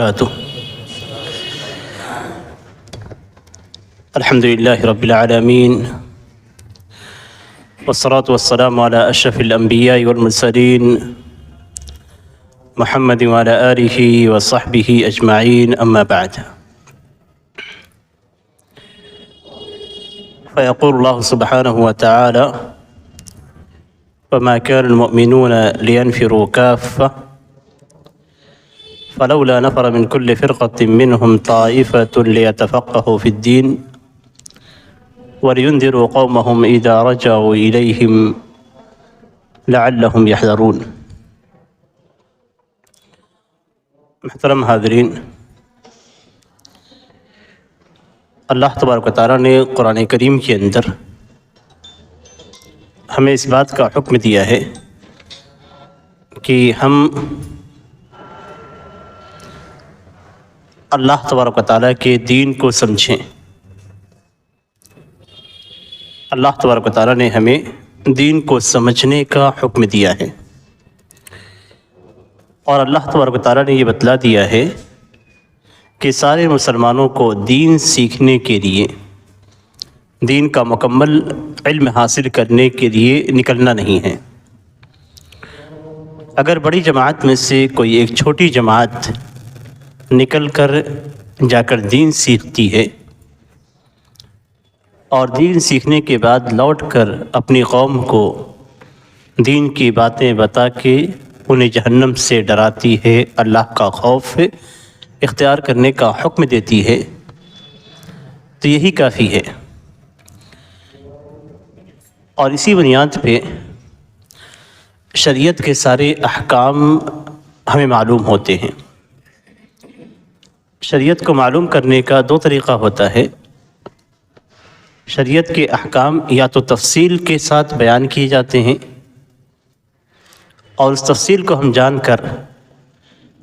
وبركاته. الحمد لله رب العالمين، والصلاة والسلام على أشرف الأنبياء والمرسلين محمد وعلى آله وصحبه أجمعين، أما بعد. فيقول الله سبحانه وتعالى: وما كان المؤمنون لينفروا كافة فلولا نفر من كل فرقة منهم طائفة ليتفقهوا في الدين ولينذروا قومهم إذا رجعوا إليهم لعلهم يحذرون. محترم حاضرین، اللہ تبارک و تعالیٰ نے قرآن کریم کے اندر ہمیں اس بات کا حکم دیا ہے کہ ہم اللہ تبارک و تعالیٰ کے دین کو سمجھیں. اللہ تبارک و تعالیٰ نے ہمیں دین کو سمجھنے کا حکم دیا ہے، اور اللہ تبارک و تعالیٰ نے یہ بتلا دیا ہے کہ سارے مسلمانوں کو دین سیکھنے کے لیے، دین کا مکمل علم حاصل کرنے کے لیے نکلنا نہیں ہے. اگر بڑی جماعت میں سے کوئی ایک چھوٹی جماعت نکل کر جا کر دین سیکھتی ہے اور دین سیکھنے کے بعد لوٹ کر اپنی قوم کو دین کی باتیں بتا کے انہیں جہنم سے ڈراتی ہے، اللہ کا خوف اختیار کرنے کا حکم دیتی ہے، تو یہی کافی ہے. اور اسی بنیاد پہ شریعت کے سارے احکام ہمیں معلوم ہوتے ہیں. شریعت کو معلوم کرنے کا دو طریقہ ہوتا ہے. شریعت کے احکام یا تو تفصیل کے ساتھ بیان کیے جاتے ہیں، اور اس تفصیل کو ہم جان کر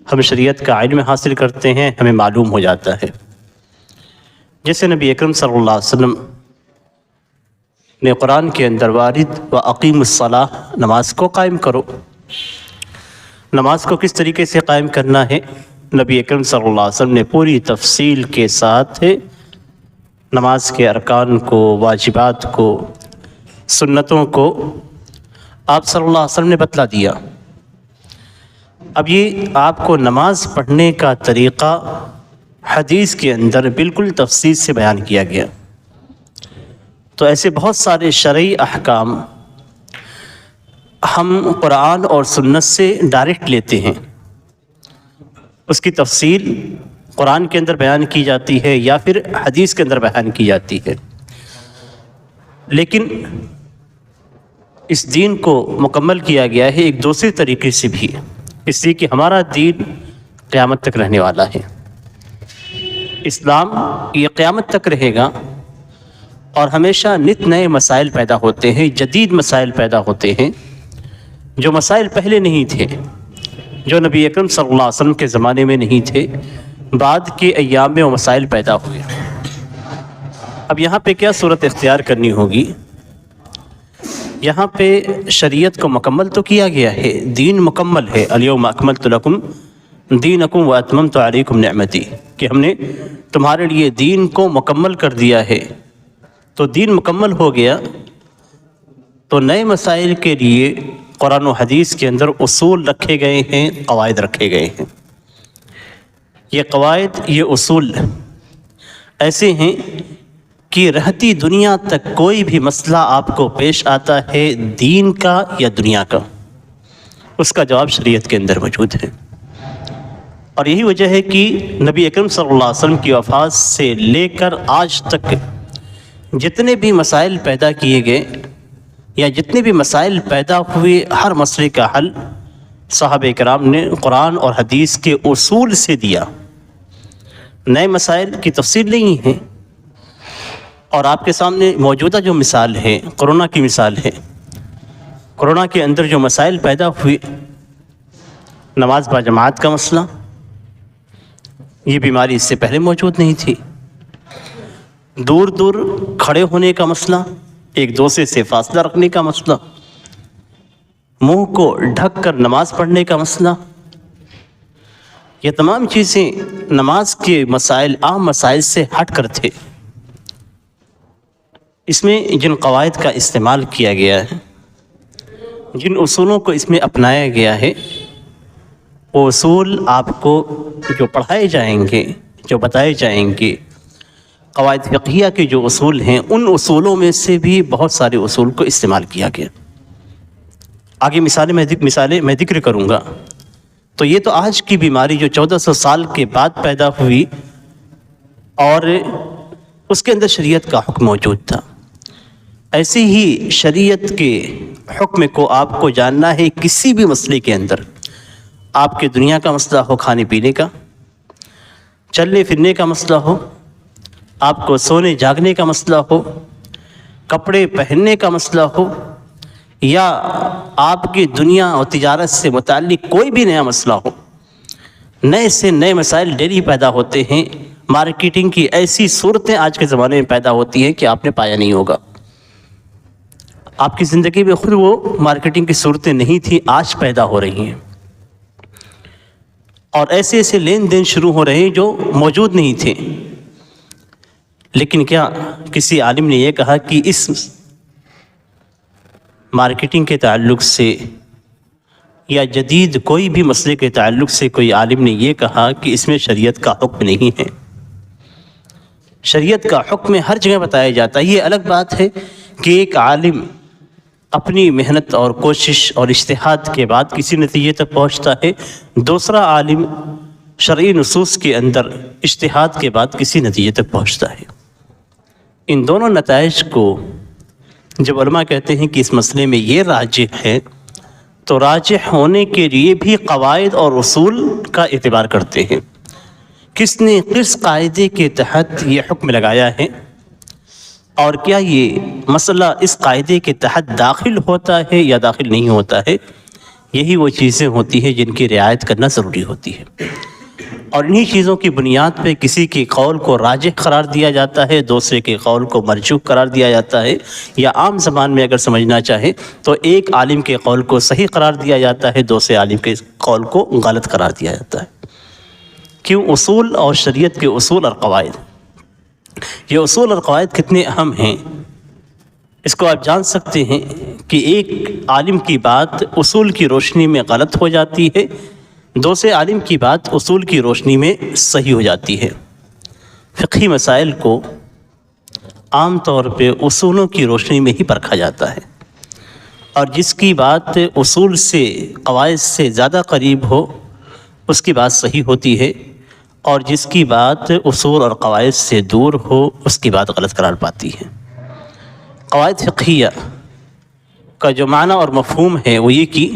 ہم شریعت کا علم حاصل کرتے ہیں، ہمیں معلوم ہو جاتا ہے. جیسے نبی اکرم صلی اللہ علیہ وسلم نے قرآن کے اندر وارد وَأَقِیمُوا الصَّلَاةَ، نماز کو قائم کرو. نماز کو کس طریقے سے قائم کرنا ہے، نبی اکرم صلی اللہ علیہ وسلم نے پوری تفصیل کے ساتھ نماز کے ارکان کو، واجبات کو، سنتوں کو آپ صلی اللہ علیہ وسلم نے بتلا دیا. اب یہ آپ کو نماز پڑھنے کا طریقہ حدیث کے اندر بالکل تفصیل سے بیان کیا گیا. تو ایسے بہت سارے شرعی احکام ہم قرآن اور سنت سے ڈائریکٹ لیتے ہیں. اس کی تفصیل قرآن کے اندر بیان کی جاتی ہے یا پھر حدیث کے اندر بیان کی جاتی ہے. لیکن اس دین کو مکمل کیا گیا ہے ایک دوسرے طریقے سے بھی، اس لیے کہ ہمارا دین قیامت تک رہنے والا ہے. اسلام یہ قیامت تک رہے گا، اور ہمیشہ نت نئے مسائل پیدا ہوتے ہیں، جدید مسائل پیدا ہوتے ہیں، جو مسائل پہلے نہیں تھے، جو نبی اکرم صلی اللہ علیہ وسلم کے زمانے میں نہیں تھے، بعد کے ایام میں وہ مسائل پیدا ہوئے. اب یہاں پہ کیا صورت اختیار کرنی ہوگی؟ یہاں پہ شریعت کو مکمل تو کیا گیا ہے، دین مکمل ہے. الیوم اکملت لکم دینکم واتممت علیکم نعمتی، کہ ہم نے تمہارے لیے دین کو مکمل کر دیا ہے. تو دین مکمل ہو گیا، تو نئے مسائل کے لیے قرآن و حدیث کے اندر اصول رکھے گئے ہیں، قواعد رکھے گئے ہیں. یہ قواعد، یہ اصول ایسے ہیں کہ رہتی دنیا تک کوئی بھی مسئلہ آپ کو پیش آتا ہے دین کا یا دنیا کا، اس کا جواب شریعت کے اندر موجود ہے. اور یہی وجہ ہے کہ نبی اکرم صلی اللہ علیہ وسلم کی وفات سے لے کر آج تک جتنے بھی مسائل پیدا کیے گئے یا جتنے بھی مسائل پیدا ہوئے، ہر مسئلے کا حل صحابہ کرام نے قرآن اور حدیث کے اصول سے دیا. نئے مسائل کی تفصیل نہیں ہے. اور آپ کے سامنے موجودہ جو مثال ہے، کرونا کی مثال ہے. کرونا کے اندر جو مسائل پیدا ہوئے، نماز با جماعت کا مسئلہ، یہ بیماری اس سے پہلے موجود نہیں تھی. دور دور کھڑے ہونے کا مسئلہ، ایک دوسرے سے فاصلہ رکھنے کا مسئلہ، منہ کو ڈھک کر نماز پڑھنے کا مسئلہ، یہ تمام چیزیں نماز کے مسائل عام مسائل سے ہٹ کر تھے۔ اس میں جن قواعد کا استعمال کیا گیا ہے، جن اصولوں کو اس میں اپنایا گیا ہے، وہ اصول آپ کو جو پڑھائے جائیں گے، جو بتائے جائیں گے، قواعد فقہیہ کے جو اصول ہیں، ان اصولوں میں سے بھی بہت سارے اصول کو استعمال کیا گیا۔ آگے مثالیں میں ذکر کروں گا۔ تو یہ تو آج کی بیماری جو 1400 سال کے بعد پیدا ہوئی، اور اس کے اندر شریعت کا حکم موجود تھا۔ ایسی ہی شریعت کے حکم کو آپ کو جاننا ہے کسی بھی مسئلے کے اندر۔ آپ کے دنیا کا مسئلہ ہو، کھانے پینے کا، چلنے پھرنے کا مسئلہ ہو، آپ کو سونے جاگنے کا مسئلہ ہو، کپڑے پہننے کا مسئلہ ہو، یا آپ کی دنیا اور تجارت سے متعلق کوئی بھی نیا مسئلہ ہو، نئے سے نئے مسائل ڈیلی پیدا ہوتے ہیں۔ مارکیٹنگ کی ایسی صورتیں آج کے زمانے میں پیدا ہوتی ہیں کہ آپ نے پایا نہیں ہوگا۔ آپ کی زندگی میں خود وہ مارکیٹنگ کی صورتیں نہیں تھیں، آج پیدا ہو رہی ہیں، اور ایسے ایسے لین دین شروع ہو رہے ہیں جو موجود نہیں تھے۔ لیکن کیا کسی عالم نے یہ کہا کہ اس مارکیٹنگ کے تعلق سے یا جدید کوئی بھی مسئلے کے تعلق سے کوئی عالم نے یہ کہا کہ اس میں شریعت کا حکم نہیں ہے؟ شریعت کا حکم ہر جگہ بتایا جاتا ہے۔ یہ الگ بات ہے کہ ایک عالم اپنی محنت اور کوشش اور اجتہاد کے بعد کسی نتیجے تک پہنچتا ہے، دوسرا عالم شرعی نصوص کے اندر اجتہاد کے بعد کسی نتیجے تک پہنچتا ہے۔ ان دونوں نتائج کو جب علماء کہتے ہیں کہ اس مسئلے میں یہ راجح ہے، تو راجح ہونے کے لیے بھی قواعد اور اصول کا اعتبار کرتے ہیں۔ کس نے کس قاعدے کے تحت یہ حکم لگایا ہے، اور کیا یہ مسئلہ اس قاعدے کے تحت داخل ہوتا ہے یا داخل نہیں ہوتا ہے؟ یہی وہ چیزیں ہوتی ہیں جن کی رعایت کرنا ضروری ہوتی ہے، اور انہی چیزوں کی بنیاد پہ کسی کے قول کو راجح قرار دیا جاتا ہے، دوسرے کے قول کو مرجوح قرار دیا جاتا ہے، یا عام زبان میں اگر سمجھنا چاہیں تو ایک عالم کے قول کو صحیح قرار دیا جاتا ہے، دوسرے عالم کے قول کو غلط قرار دیا جاتا ہے۔ کیوں؟ اصول اور شریعت کے اصول اور قواعد، یہ اصول اور قواعد کتنے اہم ہیں، اس کو آپ جان سکتے ہیں کہ ایک عالم کی بات اصول کی روشنی میں غلط ہو جاتی ہے، دوسرے عالم کی بات اصول کی روشنی میں صحیح ہو جاتی ہے۔ فقہی مسائل کو عام طور پہ اصولوں کی روشنی میں ہی پرکھا جاتا ہے، اور جس کی بات اصول سے، قواعد سے زیادہ قریب ہو، اس کی بات صحیح ہوتی ہے، اور جس کی بات اصول اور قواعد سے دور ہو، اس کی بات غلط قرار پاتی ہے۔ قواعد فقہیہ کا جو معنی اور مفہوم ہے وہ یہ کہ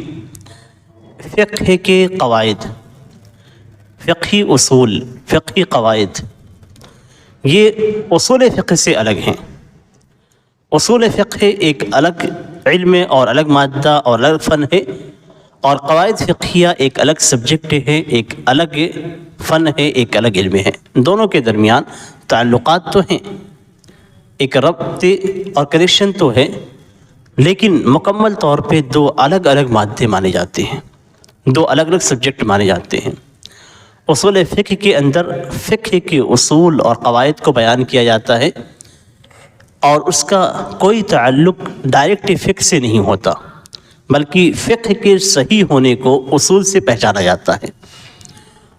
فقہ کے قواعد، فقہی اصول، فقہی قواعد، یہ اصول فقہ سے الگ ہیں۔ اصول فقہ ایک الگ علم اور الگ مادہ اور الگ فن ہے، اور قواعد فقہیہ ایک الگ سبجیکٹ ہے، ایک الگ فن ہے، ایک الگ علم ہے۔ دونوں کے درمیان تعلقات تو ہیں، ایک ربط اور کنیکشن تو ہے، لیکن مکمل طور پہ دو الگ الگ مادے مانے جاتے ہیں، دو الگ الگ سبجیکٹ مانے جاتے ہیں۔ اصول فقہ کے اندر فقہ کے اصول اور قواعد کو بیان کیا جاتا ہے، اور اس کا کوئی تعلق ڈائریکٹ فقہ سے نہیں ہوتا، بلکہ فقہ کے صحیح ہونے کو اصول سے پہچانا جاتا ہے۔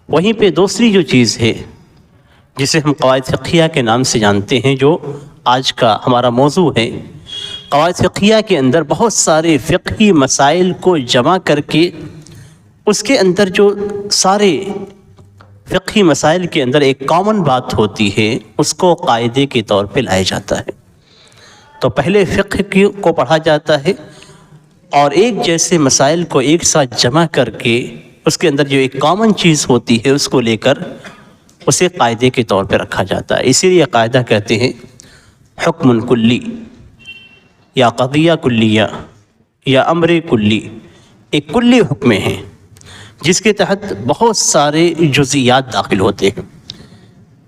وہیں پہ دوسری جو چیز ہے جسے ہم قواعد فقہیہ کے نام سے جانتے ہیں، جو آج کا ہمارا موضوع ہے، قواعد فقہیہ کے اندر بہت سارے فقہی مسائل کو جمع کر کے اس کے اندر جو سارے فقہی مسائل کے اندر ایک کامن بات ہوتی ہے، اس کو قاعدے کے طور پہ لایا جاتا ہے۔ تو پہلے فقہ کو پڑھا جاتا ہے، اور ایک جیسے مسائل کو ایک ساتھ جمع کر کے اس کے اندر جو ایک کامن چیز ہوتی ہے اس کو لے کر اسے قاعدے کے طور پہ رکھا جاتا ہے۔ اسی لیے قاعدہ کہتے ہیں حکم کلی، یا قضیہ کلیہ، یا امر کلی، ایک کلی حکم ہے جس کے تحت بہت سارے جزئیات داخل ہوتے ہیں،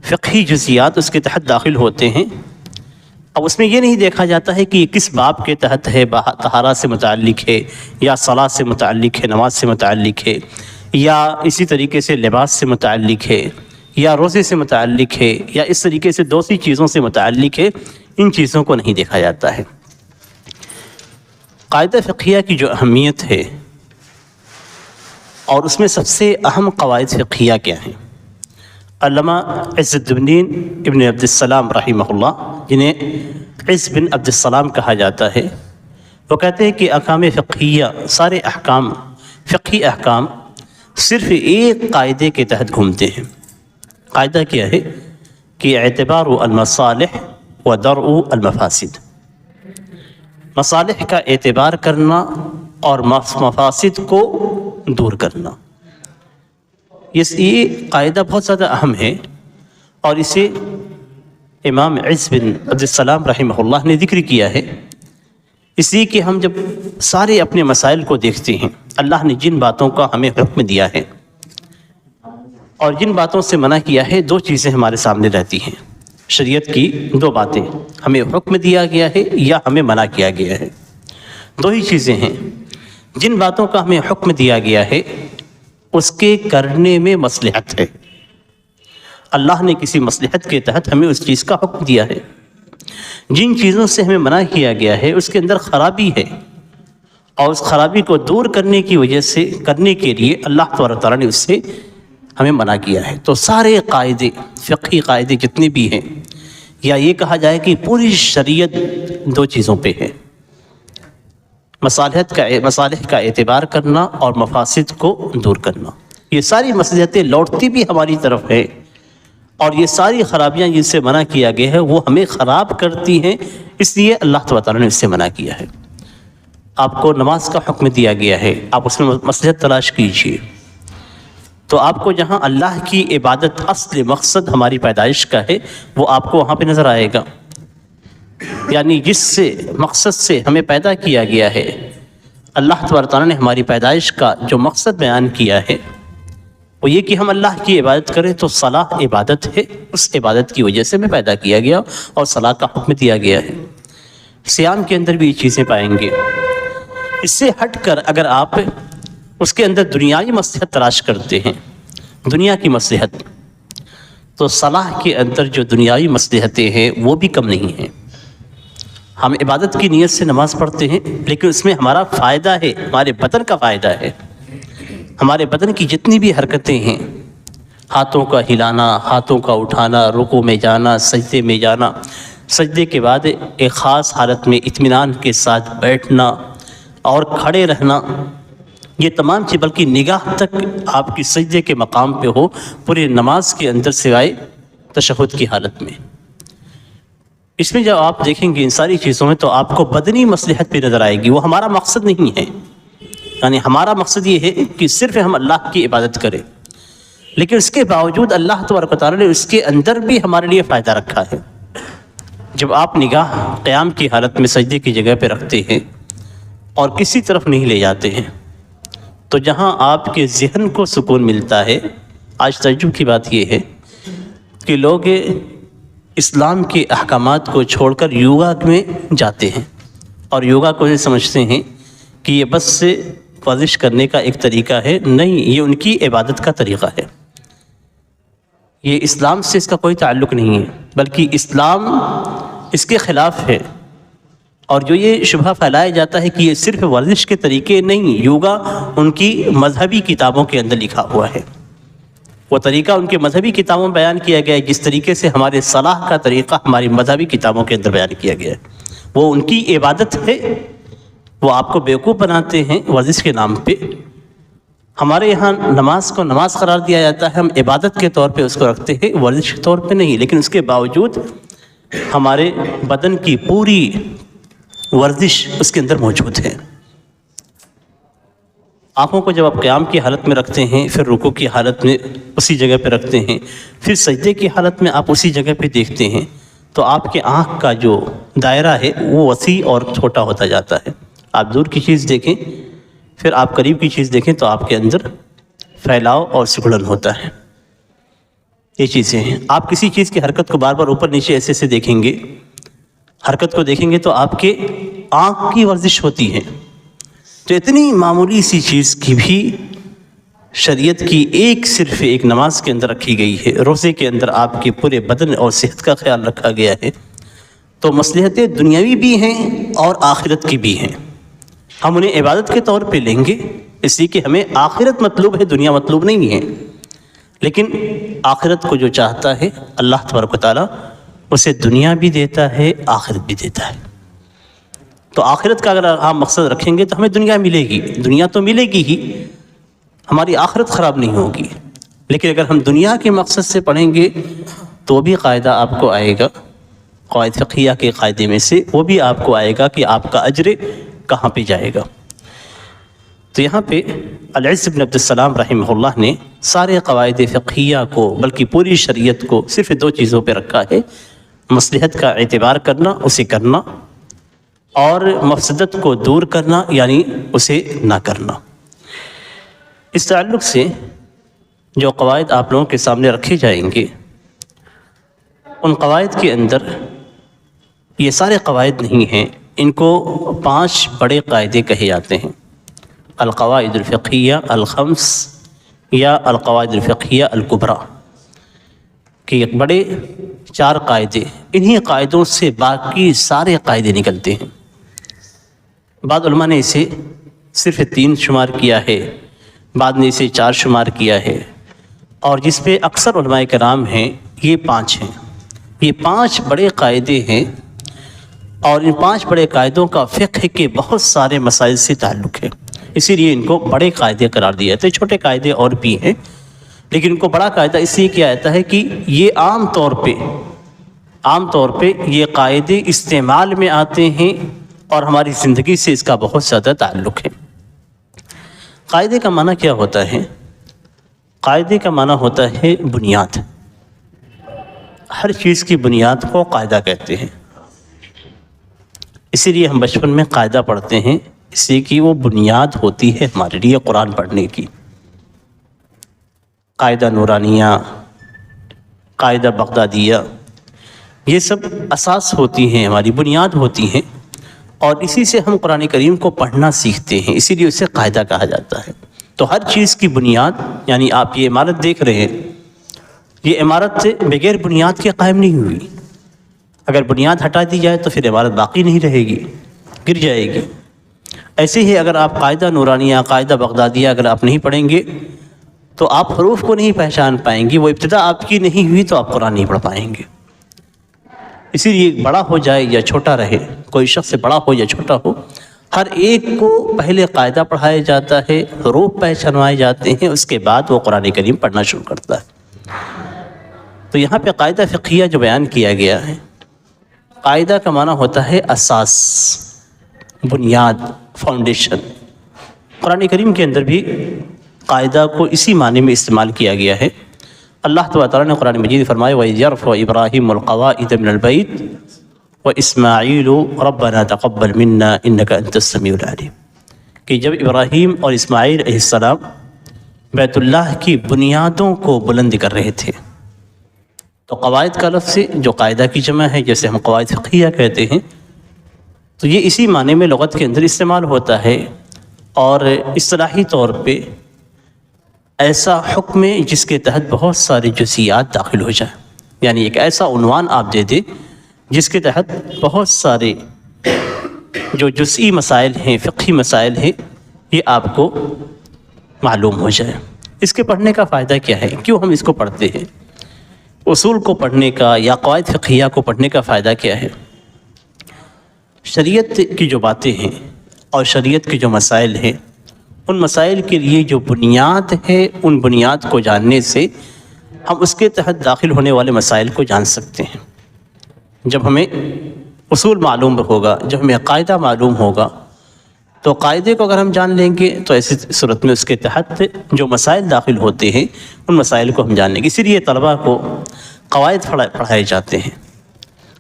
فقہی جزئیات اس کے تحت داخل ہوتے ہیں۔ اب اس میں یہ نہیں دیکھا جاتا ہے کہ یہ کس باب کے تحت ہے، طہارت سے متعلق ہے، یا صلاۃ سے متعلق ہے، نماز سے متعلق ہے، یا اسی طریقے سے لباس سے متعلق ہے یا روزے سے متعلق ہے یا اس طریقے سے دوسری چیزوں سے متعلق ہے، ان چیزوں کو نہیں دیکھا جاتا ہے۔ قاعدہ فقہیہ کی جو اہمیت ہے اور اس میں سب سے اہم قواعد فقہیہ کیا ہیں، علامہ عز الدین ابن عبد السلام رحمہ اللہ، جنہیں عز بن عبد السلام کہا جاتا ہے، وہ کہتے ہیں کہ احکام فقہیہ، سارے احکام، فقہی احکام صرف ایک قاعدے کے تحت گھومتے ہیں۔ قاعدہ کیا ہے کہ اعتبار المصالح و درء المفاسد، مصالح کا اعتبار کرنا اور مفاسد کو دور کرنا۔ یہ قاعدہ بہت زیادہ اہم ہے، اور اسے امام عز بن عبد السلام رحمہ اللہ نے ذکر کیا ہے، اس لیے کہ ہم جب سارے اپنے مسائل کو دیکھتے ہیں، اللہ نے جن باتوں کا ہمیں حکم دیا ہے اور جن باتوں سے منع کیا ہے، دو چیزیں ہمارے سامنے رہتی ہیں۔ شریعت کی دو باتیں، ہمیں حکم دیا گیا ہے یا ہمیں منع کیا گیا ہے، دو ہی چیزیں ہیں۔ جن باتوں کا ہمیں حکم دیا گیا ہے اس کے کرنے میں مصلحت ہے، اللہ نے کسی مصلحت کے تحت ہمیں اس چیز کا حکم دیا ہے۔ جن چیزوں سے ہمیں منع کیا گیا ہے اس کے اندر خرابی ہے، اور اس خرابی کو دور کرنے کی وجہ سے، کرنے کے لیے اللہ تبارک تعالیٰ نے اس سے ہمیں منع کیا ہے۔ تو سارے قاعدے، فقہی قاعدے جتنے بھی ہیں، یا یہ کہا جائے کہ پوری شریعت دو چیزوں پہ ہے، مصالح کا اعتبار کرنا اور مفاسد کو دور کرنا۔ یہ ساری مصلحتیں لوٹتی بھی ہماری طرف ہے، اور یہ ساری خرابیاں جن سے منع کیا گیا ہے وہ ہمیں خراب کرتی ہیں، اس لیے اللہ تعالیٰ نے اس سے منع کیا ہے۔ آپ کو نماز کا حکم دیا گیا ہے، آپ اس میں مصلحت تلاش کیجیے، تو آپ کو جہاں اللہ کی عبادت اصل مقصد ہماری پیدائش کا ہے وہ آپ کو وہاں پہ نظر آئے گا۔ یعنی جس سے مقصد سے ہمیں پیدا کیا گیا ہے، اللہ تبارک تعالیٰ نے ہماری پیدائش کا جو مقصد بیان کیا ہے وہ یہ کہ ہم اللہ کی عبادت کریں، تو صلاح عبادت ہے، اس عبادت کی وجہ سے ہمیں پیدا کیا گیا اور صلاح کا حکم دیا گیا ہے۔ صیام کے اندر بھی یہ چیزیں پائیں گے۔ اس سے ہٹ کر اگر آپ اس کے اندر دنیاوی مصلحت تلاش کرتے ہیں، دنیا کی مصلحت، تو صلاح کے اندر جو دنیاوی مصلحتیں ہیں وہ بھی کم نہیں ہیں۔ ہم عبادت کی نیت سے نماز پڑھتے ہیں، لیکن اس میں ہمارا فائدہ ہے، ہمارے بدن کا فائدہ ہے، ہمارے بدن کی جتنی بھی حرکتیں ہیں، ہاتھوں کا ہلانا، ہاتھوں کا اٹھانا، رکوع میں جانا، سجدے میں جانا، سجدے کے بعد ایک خاص حالت میں اطمینان کے ساتھ بیٹھنا اور کھڑے رہنا، یہ تمام چیز، بلکہ نگاہ تک آپ کی سجدے کے مقام پہ ہو پورے نماز کے اندر سوائے تشہد کی حالت میں۔ اس میں جب آپ دیکھیں گے ان ساری چیزوں میں تو آپ کو بدنی مصلحت پہ نظر آئے گی، وہ ہمارا مقصد نہیں ہے۔ یعنی ہمارا مقصد یہ ہے کہ صرف ہم اللہ کی عبادت کریں، لیکن اس کے باوجود اللہ تبارک و تعالیٰ نے اس کے اندر بھی ہمارے لیے فائدہ رکھا ہے۔ جب آپ نگاہ قیام کی حالت میں سجدے کی جگہ پہ رکھتے ہیں اور کسی طرف نہیں لے جاتے ہیں، تو جہاں آپ کے ذہن کو سکون ملتا ہے۔ آج تعجب کی بات یہ ہے کہ لوگ اسلام کے احکامات کو چھوڑ کر یوگا میں جاتے ہیں، اور یوگا کو یہ سمجھتے ہیں کہ یہ بس سے ورزش کرنے کا ایک طریقہ ہے۔ نہیں، یہ ان کی عبادت کا طریقہ ہے، یہ اسلام سے اس کا کوئی تعلق نہیں ہے، بلکہ اسلام اس کے خلاف ہے۔ اور جو یہ شبہ پھیلایا جاتا ہے کہ یہ صرف ورزش کے طریقے نہیں، یوگا ان کی مذہبی کتابوں کے اندر لکھا ہوا ہے، وہ طریقہ ان کے مذہبی کتابوں میں بیان کیا گیا ہے، جس طریقے سے ہمارے صلاح کا طریقہ ہماری مذہبی کتابوں کے اندر بیان کیا گیا ہے، وہ ان کی عبادت ہے۔ وہ آپ کو بیوقوف بناتے ہیں ورزش کے نام پہ۔ ہمارے یہاں نماز کو نماز قرار دیا جاتا ہے، ہم عبادت کے طور پہ اس کو رکھتے ہیں، ورزش کے طور پہ نہیں، لیکن اس کے باوجود ہمارے بدن کی پوری ورزش اس کے اندر موجود ہے۔ آنکھوں کو جب آپ قیام کی حالت میں رکھتے ہیں، پھر رکوع کی حالت میں اسی جگہ پہ رکھتے ہیں، پھر سجدے کی حالت میں آپ اسی جگہ پہ دیکھتے ہیں، تو آپ کے آنکھ کا جو دائرہ ہے وہ وسیع اور چھوٹا ہوتا جاتا ہے۔ آپ دور کی چیز دیکھیں، پھر آپ قریب کی چیز دیکھیں، تو آپ کے اندر پھیلاؤ اور سکڑن ہوتا ہے۔ یہ چیزیں ہیں۔ آپ کسی چیز کی حرکت کو بار بار اوپر نیچے ایسے سے دیکھیں گے، حرکت کو دیکھیں گے، تو آپ کے آنکھ کی ورزش ہوتی ہے۔ تو اتنی معمولی سی چیز کی بھی شریعت کی صرف ایک نماز کے اندر رکھی گئی ہے، روزے کے اندر آپ کے پورے بدن اور صحت کا خیال رکھا گیا ہے، تو مصلحتیں دنیاوی بھی ہیں اور آخرت کی بھی ہیں۔ ہم انہیں عبادت کے طور پہ لیں گے، اس لیے کہ ہمیں آخرت مطلوب ہے، دنیا مطلوب نہیں ہے۔ لیکن آخرت کو جو چاہتا ہے اللہ تبارک و تعالیٰ اسے دنیا بھی دیتا ہے، آخرت بھی دیتا ہے۔ تو آخرت کا اگر آپ مقصد رکھیں گے تو ہمیں دنیا ملے گی، دنیا تو ملے گی ہی، ہماری آخرت خراب نہیں ہوگی۔ لیکن اگر ہم دنیا کے مقصد سے پڑھیں گے تو بھی قاعدہ آپ کو آئے گا، قواعد فقہیہ کے قاعدے میں سے وہ بھی آپ کو آئے گا کہ آپ کا اجر کہاں پہ جائے گا۔ تو یہاں پہ العز بن عبدالسلام رحمہ اللہ نے سارے قواعد فقہیہ کو بلکہ پوری شریعت کو صرف 2 چیزوں پہ رکھا ہے: مصلحت کا اعتبار کرنا، اسے کرنا، اور مفسدت کو دور کرنا یعنی اسے نہ کرنا۔ اس تعلق سے جو قواعد آپ لوگوں کے سامنے رکھے جائیں گے، ان قواعد کے اندر یہ سارے قواعد نہیں ہیں، ان کو 5 بڑے قاعدے کہے جاتے ہیں: القواعد الفقہیہ الخمس یا القواعد الفقہیہ الکبریٰ، کہ ایک بڑے 4 قاعدے، انہی قاعدوں سے باقی سارے قاعدے نکلتے ہیں۔ بعض علماء نے اسے صرف 3 شمار کیا ہے، بعض نے اسے 4 شمار کیا ہے، اور جس پہ اکثر علماء کرام ہیں یہ 5 ہیں۔ یہ 5 بڑے قاعدے ہیں، اور ان 5 بڑے قاعدوں کا فقہ کے بہت سارے مسائل سے تعلق ہے، اسی لیے ان کو بڑے قاعدے قرار دیا جاتا ہے۔ چھوٹے قاعدے اور بھی ہیں، لیکن ان کو بڑا قاعدہ اس لیے کیا جاتا ہے کہ یہ عام طور پہ یہ قاعدے استعمال میں آتے ہیں اور ہماری زندگی سے اس کا بہت زیادہ تعلق ہے۔ قاعدے کا معنی کیا ہوتا ہے؟ قاعدے کا معنی ہوتا ہے بنیاد۔ ہر چیز کی بنیاد کو قاعدہ کہتے ہیں، اسی لیے ہم بچپن میں قاعدہ پڑھتے ہیں، اس لیے کہ وہ بنیاد ہوتی ہے ہمارے لیے قرآن پڑھنے کی۔ قاعدہ نورانیہ، قاعدہ بغدادیہ، یہ سب اساس ہوتی ہیں، ہماری بنیاد ہوتی ہیں، اور اسی سے ہم قرآن کریم کو پڑھنا سیکھتے ہیں، اسی لیے اسے قاعدہ کہا جاتا ہے۔ تو ہر چیز کی بنیاد، یعنی آپ یہ عمارت دیکھ رہے ہیں، یہ عمارت سے بغیر بنیاد کے قائم نہیں ہوئی۔ اگر بنیاد ہٹا دی جائے تو پھر عمارت باقی نہیں رہے گی، گر جائے گی۔ ایسے ہی اگر آپ قاعدہ نورانیہ، قاعدہ بغدادیہ اگر آپ نہیں پڑھیں گے تو آپ حروف کو نہیں پہچان پائیں گے، وہ ابتدا آپ کی نہیں ہوئی تو آپ قرآن نہیں پڑھ پائیں گے۔ اسی لیے بڑا ہو جائے یا چھوٹا رہے، کوئی شخص بڑا ہو یا چھوٹا ہو، ہر ایک کو پہلے قاعدہ پڑھایا جاتا ہے، حروف پہچانوائے جاتے ہیں، اس کے بعد وہ قرآن کریم پڑھنا شروع کرتا ہے۔ تو یہاں پہ قاعدہ فقہیہ جو بیان کیا گیا ہے، قاعدہ کا معنی ہوتا ہے اساس، بنیاد، فاؤنڈیشن۔ قرآن کریم کے اندر بھی قاعدہ کو اسی معنی میں استعمال کیا گیا ہے۔ اللہ تعالیٰ نے قرآن مجید میں فرمایا وَإِذْ يَرْفَعُ إِبْرَاهِيمُ الْقَوَاعِدَ مِنَ الْبَيْتِ وَإِسْمَاعِيلُ رَبَّنَا تَقَبَّلْ مِنَّا إِنَّكَ أَنْتَ السَّمِيعُ الْعَلِيمُ، کہ جب ابراہیم اور اسماعیل علیہ السلام بیت اللہ کی بنیادوں کو بلند کر رہے تھے، تو قواعد کا لفظ جو قاعدہ کی جمع ہے، جیسے ہم قواعد فقہیہ کہتے ہیں، تو یہ اسی معنی میں لغت کے اندر استعمال ہوتا ہے، اور اصطلاحی طور پہ ایسا حکم ہے جس کے تحت بہت ساری جزئیات داخل ہو جائیں، یعنی ایک ایسا عنوان آپ دے دیں جس کے تحت بہت سارے جو جزئی مسائل ہیں، فقہی مسائل ہیں، یہ آپ کو معلوم ہو جائے۔ اس کے پڑھنے کا فائدہ کیا ہے؟ کیوں ہم اس کو پڑھتے ہیں؟ اصول کو پڑھنے کا یا قواعد فقہیہ کو پڑھنے کا فائدہ کیا ہے؟ شریعت کی جو باتیں ہیں اور شریعت کے جو مسائل ہیں، ان مسائل کے لیے جو بنیاد ہے، ان بنیاد کو جاننے سے ہم اس کے تحت داخل ہونے والے مسائل کو جان سکتے ہیں۔ جب ہمیں اصول معلوم ہوگا، جب ہمیں قاعدہ معلوم ہوگا، تو قاعدے کو اگر ہم جان لیں گے تو ایسی صورت میں اس کے تحت جو مسائل داخل ہوتے ہیں ان مسائل کو ہم جان لیں گے۔ اسی لیے طلباء کو قواعد پڑھائے جاتے ہیں۔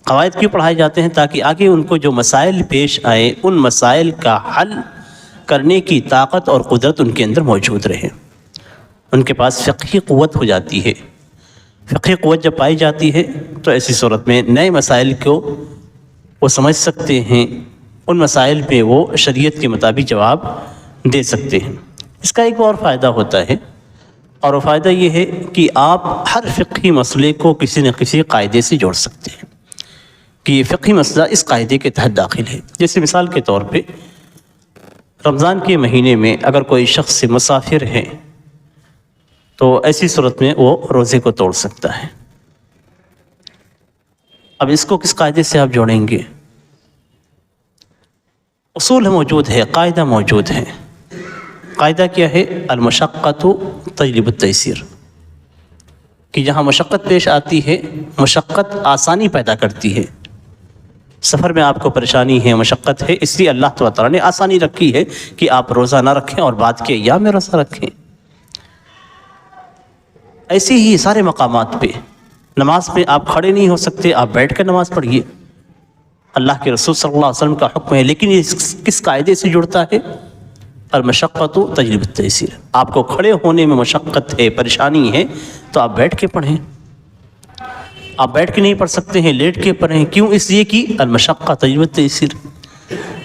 قواعد کیوں پڑھائے جاتے ہیں؟ تاکہ آگے ان کو جو مسائل پیش آئیں، ان مسائل کا حل کرنے کی طاقت اور قدرت ان کے اندر موجود رہے، ان کے پاس فقہی قوت ہو جاتی ہے۔ فقہی قوت جب پائی جاتی ہے تو ایسی صورت میں نئے مسائل کو وہ سمجھ سکتے ہیں، ان مسائل پہ وہ شریعت کے مطابق جواب دے سکتے ہیں۔ اس کا ایک اور فائدہ ہوتا ہے اور وہ فائدہ یہ ہے کہ آپ ہر فقہی مسئلے کو کسی نہ کسی قاعدے سے جوڑ سکتے ہیں کہ یہ فقہی مسئلہ اس قاعدے کے تحت داخل ہے. جیسے مثال کے طور پہ رمضان کے مہینے میں اگر کوئی شخص مسافر ہے تو ایسی صورت میں وہ روزے کو توڑ سکتا ہے. اب اس کو کس قاعدے سے آپ جوڑیں گے؟ اصول موجود ہے، قاعدہ موجود ہے. قاعدہ کیا ہے؟ المشقۃ تجلب التیسیر، کہ جہاں مشقت پیش آتی ہے مشقت آسانی پیدا کرتی ہے. سفر میں آپ کو پریشانی ہے، مشقت ہے، اس لیے اللہ تعالیٰ نے آسانی رکھی ہے کہ آپ روزہ نہ رکھیں اور بعد کے ایام میں روزہ رکھیں. ایسے ہی سارے مقامات پہ نماز میں آپ کھڑے نہیں ہو سکتے، آپ بیٹھ کر نماز پڑھیے، اللہ کے رسول صلی اللہ علیہ وسلم کا حکم ہے. لیکن یہ کس قاعدے سے جڑتا ہے؟ المشقۃ تجلب التیسیر. آپ کو کھڑے ہونے میں مشقت ہے، پریشانی ہے، تو آپ بیٹھ کے پڑھیں. آپ بیٹھ کے نہیں پڑھ سکتے ہیں، لیٹ کے پڑھیں. کیوں؟ اس لیے کہ المشقۃ تجلب التیسیر.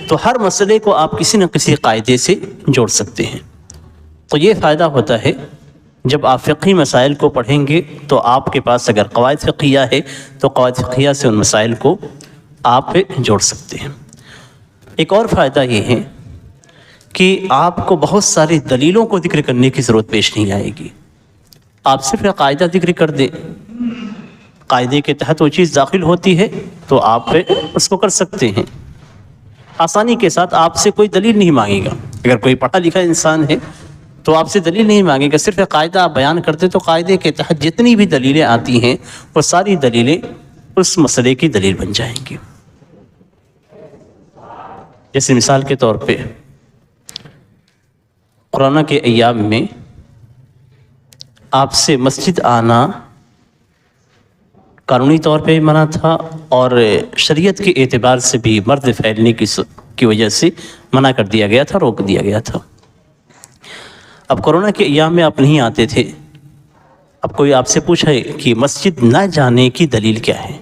تو ہر مسئلے کو آپ کسی نہ کسی قاعدے سے جوڑ سکتے ہیں. تو یہ فائدہ ہوتا ہے جب آپ فقہی مسائل کو پڑھیں گے تو آپ کے پاس اگر قواعد فقہیہ ہے تو قواعد فقہیہ سے ان مسائل کو آپ جوڑ سکتے ہیں. ایک اور فائدہ یہ ہے کہ آپ کو بہت ساری دلیلوں کو ذکر کرنے کی ضرورت پیش نہیں آئے گی. آپ صرف ایک قاعدہ ذکر کر دیں، قاعدے کے تحت وہ چیز داخل ہوتی ہے تو آپ اس کو کر سکتے ہیں. آسانی کے ساتھ آپ سے کوئی دلیل نہیں مانگے گا. اگر کوئی پڑھا لکھا انسان ہے تو آپ سے دلیل نہیں مانگے گا، صرف ایک قاعدہ آپ بیان کرتے تو قاعدے کے تحت جتنی بھی دلیلیں آتی ہیں وہ ساری دلیلیں اس مسئلے کی دلیل بن جائیں گی. جیسے مثال کے طور پہ کورونا کے ایام میں آپ سے مسجد آنا قانونی طور پہ منع تھا اور شریعت کے اعتبار سے بھی مرض پھیلنے کی وجہ سے منع کر دیا گیا تھا، روک دیا گیا تھا. اب کورونا کے ایام میں آپ نہیں آتے تھے. اب کوئی آپ سے پوچھے کہ مسجد نہ جانے کی دلیل کیا ہے؟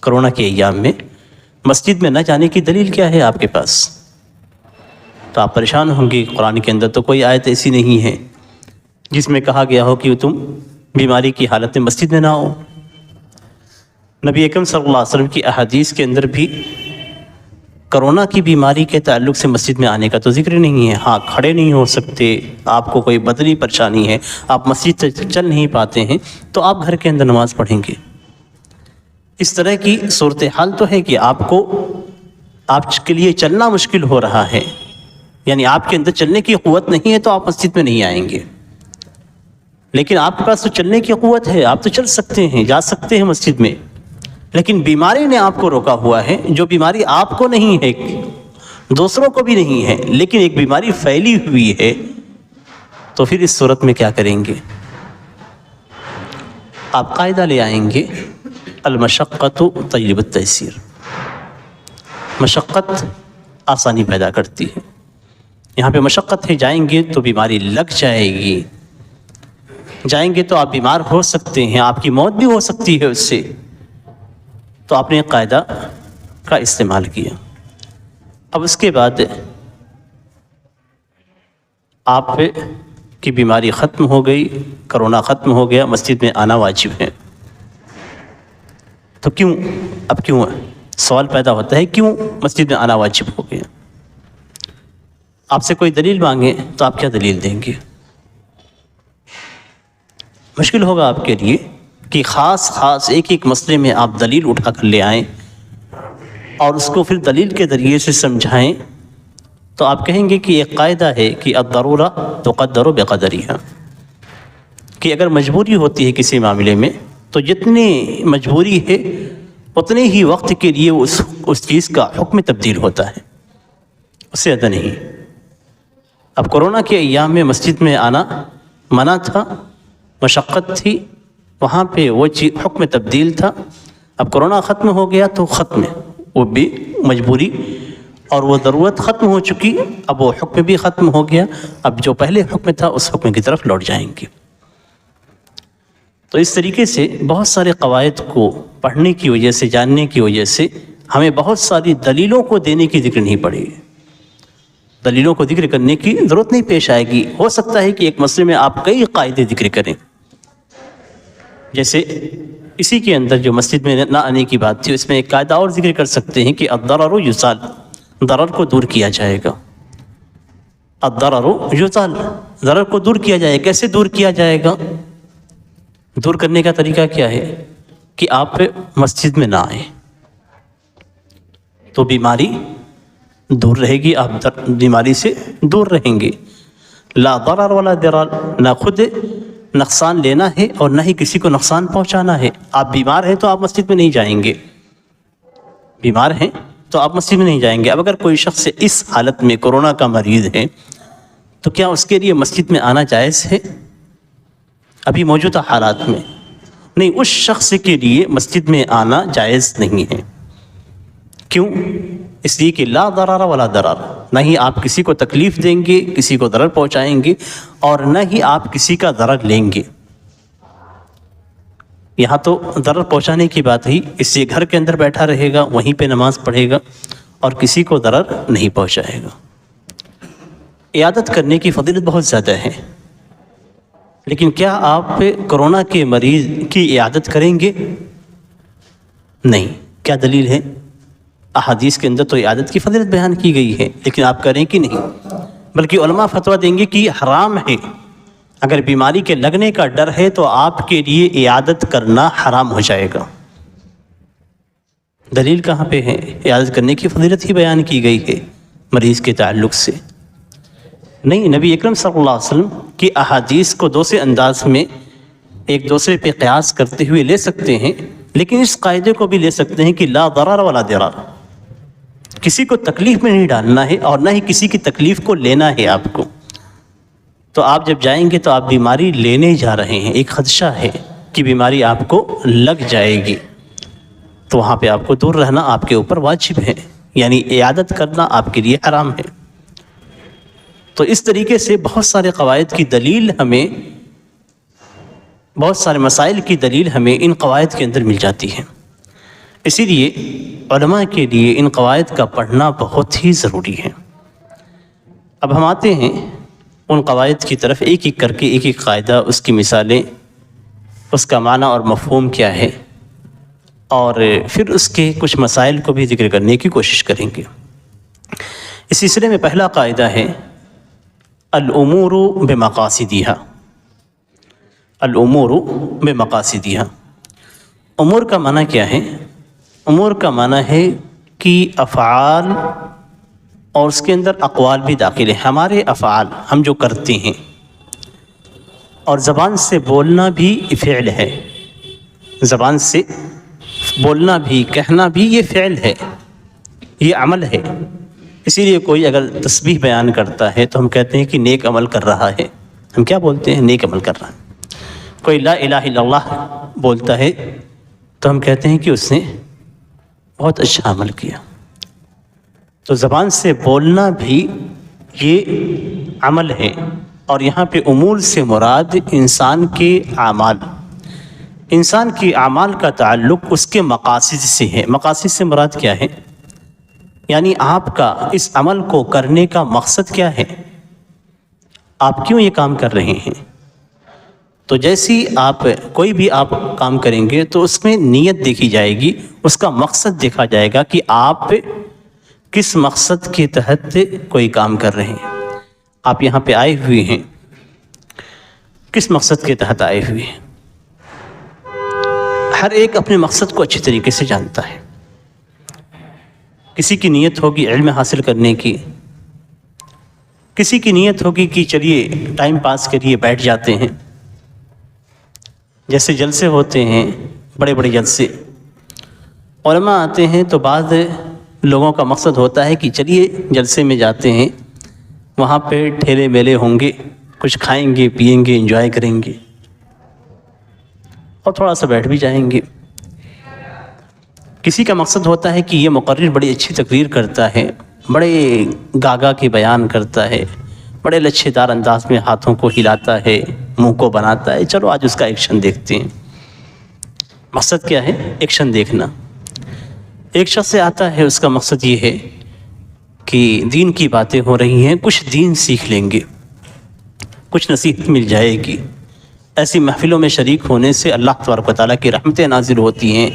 کورونا کے ایام میں مسجد میں نہ جانے کی دلیل کیا ہے آپ کے پاس؟ تو آپ پریشان ہوں گے. قرآن کے اندر تو کوئی آیت ایسی نہیں ہے جس میں کہا گیا ہو کہ تم بیماری کی حالت میں مسجد میں نہ آؤ. نبی اکرم صلی اللہ علیہ وسلم کی احادیث کے اندر بھی کرونا کی بیماری کے تعلق سے مسجد میں آنے کا تو ذکر نہیں ہے. ہاں، کھڑے نہیں ہو سکتے، آپ کو کوئی بدنی پریشانی ہے، آپ مسجد سے چل نہیں پاتے ہیں تو آپ گھر کے اندر نماز پڑھیں گے. اس طرح کی صورتحال تو ہے کہ آپ کے لیے چلنا مشکل ہو رہا ہے، یعنی آپ کے اندر چلنے کی قوت نہیں ہے تو آپ مسجد میں نہیں آئیں گے. لیکن آپ کے پاس تو چلنے کی قوت ہے، آپ تو چل سکتے ہیں، جا سکتے ہیں مسجد میں. لیکن بیماری نے آپ کو روکا ہوا ہے، جو بیماری آپ کو نہیں ہے، دوسروں کو بھی نہیں ہے، لیکن ایک بیماری پھیلی ہوئی ہے. تو پھر اس صورت میں کیا کریں گے؟ آپ قاعدہ لے آئیں گے، المشقۃ تجلب التیسیر. مشقت آسانی پیدا کرتی ہے. یہاں پہ مشقت ہے، جائیں گے تو بیماری لگ جائے گی، جائیں گے تو آپ بیمار ہو سکتے ہیں، آپ کی موت بھی ہو سکتی ہے اس سے. تو آپ نے قاعدہ کا استعمال کیا. اب اس کے بعد آپ کی بیماری ختم ہو گئی، کرونا ختم ہو گیا، مسجد میں آنا واجب ہے. تو کیوں سوال پیدا ہوتا ہے کیوں مسجد میں آنا واجب ہو گیا؟ آپ سے کوئی دلیل مانگے تو آپ کیا دلیل دیں گے؟ مشکل ہوگا آپ کے لیے کہ خاص ایک مسئلے میں آپ دلیل اٹھا کر لے آئیں اور اس کو پھر دلیل کے ذریعے سے سمجھائیں. تو آپ کہیں گے کہ ایک قاعدہ ہے کہ الضرورہ تقدر بقدرها، کہ اگر مجبوری ہوتی ہے کسی معاملے میں تو جتنی مجبوری ہے اتنے ہی وقت کے لیے اس چیز کا حکم تبدیل ہوتا ہے، اس سے زیادہ نہیں. اب کورونا کے ایام میں مسجد میں آنا منع تھا، مشقت تھی، وہاں پہ وہ چیز حکم تبدیل تھا. اب کورونا ختم ہو گیا تو ختم ہے، وہ بھی مجبوری اور وہ ضرورت ختم ہو چکی، اب وہ حکم بھی ختم ہو گیا. اب جو پہلے حکم تھا اس حکم کی طرف لوٹ جائیں گے. تو اس طریقے سے بہت سارے قواعد کو پڑھنے کی وجہ سے، جاننے کی وجہ سے ہمیں بہت ساری دلیلوں کو دینے کی ذکر نہیں پڑے. دلیلوں کو ذکر کرنے کی ضرورت نہیں پیش آئے گی. ہو سکتا ہے کہ ایک مسئلے میں آپ کئی قاعدے ذکر کریں. جیسے اسی کے اندر جو مسجد میں نہ آنے کی بات تھی، اس میں ایک قاعدہ اور ذکر کر سکتے ہیں کہ الضرر یزال، ضرر کو دور کیا جائے گا. الضرر یزال، ضرر کو دور کیا جائے گا. کیسے دور کیا جائے گا؟ دور کرنے کا طریقہ کیا ہے کہ آپ مسجد میں نہ آئیں تو بیماری دور رہے گی، آپ بیماری سے دور رہیں گے. لا ضرر ولا ضرار، نہ خود نقصان لینا ہے اور نہ ہی کسی کو نقصان پہنچانا ہے. آپ بیمار ہیں تو آپ مسجد میں نہیں جائیں گے، بیمار ہیں تو آپ مسجد میں نہیں جائیں گے. اب اگر کوئی شخص اس حالت میں کورونا کا مریض ہے تو کیا اس کے لیے مسجد میں آنا جائز ہے؟ ابھی موجودہ حالات میں نہیں، اس شخص کے لیے مسجد میں آنا جائز نہیں ہے. کیوں؟ اس لیے کہ لا ضرر ولا ضرار، نہ ہی آپ کسی کو تکلیف دیں گے، کسی کو ضرر پہنچائیں گے، اور نہ ہی آپ کسی کا ضرر لیں گے. یہاں تو ضرر پہنچانے کی بات ہی، اس لیے گھر کے اندر بیٹھا رہے گا، وہیں پہ نماز پڑھے گا اور کسی کو ضرر نہیں پہنچائے گا. عیادت کرنے کی فضیلت بہت زیادہ ہے، لیکن کیا آپ کورونا کے مریض کی عیادت کریں گے؟ نہیں. کیا دلیل ہے؟ احادیث کے اندر تو عیادت کی فضیلت بیان کی گئی ہے، لیکن آپ کریں کہ نہیں؟ بلکہ علماء فتویٰ دیں گے کہ یہ حرام ہے. اگر بیماری کے لگنے کا ڈر ہے تو آپ کے لیے عیادت کرنا حرام ہو جائے گا. دلیل کہاں پہ ہے؟ عیادت کرنے کی فضیلت ہی بیان کی گئی ہے مریض کے تعلق سے. نہیں، نبی اکرم صلی اللہ علیہ وسلم کی احادیث کو دوسرے انداز میں ایک دوسرے پہ قیاس کرتے ہوئے لے سکتے ہیں، لیکن اس قاعدے کو بھی لے سکتے ہیں کہ لا ضرر ولا ضرار، کسی کو تکلیف میں نہیں ڈالنا ہے اور نہ ہی کسی کی تکلیف کو لینا ہے آپ کو. تو آپ جب جائیں گے تو آپ بیماری لینے جا رہے ہیں، ایک خدشہ ہے کہ بیماری آپ کو لگ جائے گی، تو وہاں پہ آپ کو دور رہنا آپ کے اوپر واجب ہے، یعنی عیادت کرنا آپ کے لیے حرام ہے. تو اس طریقے سے بہت سارے قواعد کی دلیل ہمیں، بہت سارے مسائل کی دلیل ہمیں ان قواعد کے اندر مل جاتی ہے. اسی لیے علماء کے لیے ان قواعد کا پڑھنا بہت ہی ضروری ہے. اب ہم آتے ہیں ان قواعد کی طرف، ایک ایک کر کے ایک ایک قاعدہ، اس کی مثالیں، اس کا معنی اور مفہوم کیا ہے، اور پھر اس کے کچھ مسائل کو بھی ذکر کرنے کی کوشش کریں گے. اس سلسلے میں پہلا قاعدہ ہے الامور بمقاصدها. الامور بمقاصدها، امور کا معنی کیا ہے؟ امور کا معنی ہے کہ افعال اور اس کے اندر اقوال بھی داخل ہیں. ہمارے افعال، ہم جو کرتے ہیں، اور زبان سے بولنا بھی فعل ہے. زبان سے بولنا بھی، کہنا بھی یہ فعل ہے، یہ عمل ہے. اسی لیے کوئی اگر تسبیح بیان کرتا ہے تو ہم کہتے ہیں کہ نیک عمل کر رہا ہے. ہم کیا بولتے ہیں؟ نیک عمل کر رہا ہے. کوئی لا الہ الا اللہ بولتا ہے تو ہم کہتے ہیں کہ اس نے بہت اچھا عمل کیا. تو زبان سے بولنا بھی یہ عمل ہے. اور یہاں پہ امور سے مراد انسان کے اعمال، انسان کے اعمال کا تعلق اس کے مقاصد سے ہے. مقاصد سے مراد کیا ہے؟ یعنی آپ کا اس عمل کو کرنے کا مقصد کیا ہے؟ آپ کیوں یہ کام کر رہے ہیں؟ تو جیسی آپ کوئی بھی آپ کام کریں گے تو اس میں نیت دیکھی جائے گی، اس کا مقصد دیکھا جائے گا کہ آپ کس مقصد کے تحت کوئی کام کر رہے ہیں. آپ یہاں پہ آئے ہوئے ہیں، کس مقصد کے تحت آئے ہوئے ہیں؟ ہر ایک اپنے مقصد کو اچھی طریقے سے جانتا ہے. کسی کی نیت ہوگی علم حاصل کرنے کی، کسی کی نیت ہوگی کہ چلیے ٹائم پاس کریے، بیٹھ جاتے ہیں. جیسے جلسے ہوتے ہیں، بڑے بڑے جلسے، علماء آتے ہیں تو بعض لوگوں کا مقصد ہوتا ہے کہ چلیے جلسے میں جاتے ہیں، وہاں پہ ٹھیلے میلے ہوں گے، کچھ کھائیں گے، پئیں گے، انجوائے کریں گے اور تھوڑا سا بیٹھ بھی جائیں گے. کسی کا مقصد ہوتا ہے کہ یہ مقرر بڑی اچھی تقریر کرتا ہے، بڑے گاگا کے بیان کرتا ہے، بڑے لچھے دار انداز میں ہاتھوں کو ہلاتا ہے، منہ کو بناتا ہے، چلو آج اس کا ایکشن دیکھتے ہیں. مقصد کیا ہے؟ ایکشن دیکھنا. ایک شخص سے آتا ہے، اس کا مقصد یہ ہے کہ دین کی باتیں ہو رہی ہیں، کچھ دین سیکھ لیں گے، کچھ نصیحت مل جائے گی۔ ایسی محفلوں میں شریک ہونے سے اللہ تبارک و تعالیٰ کی رحمتیں نازل ہوتی ہیں،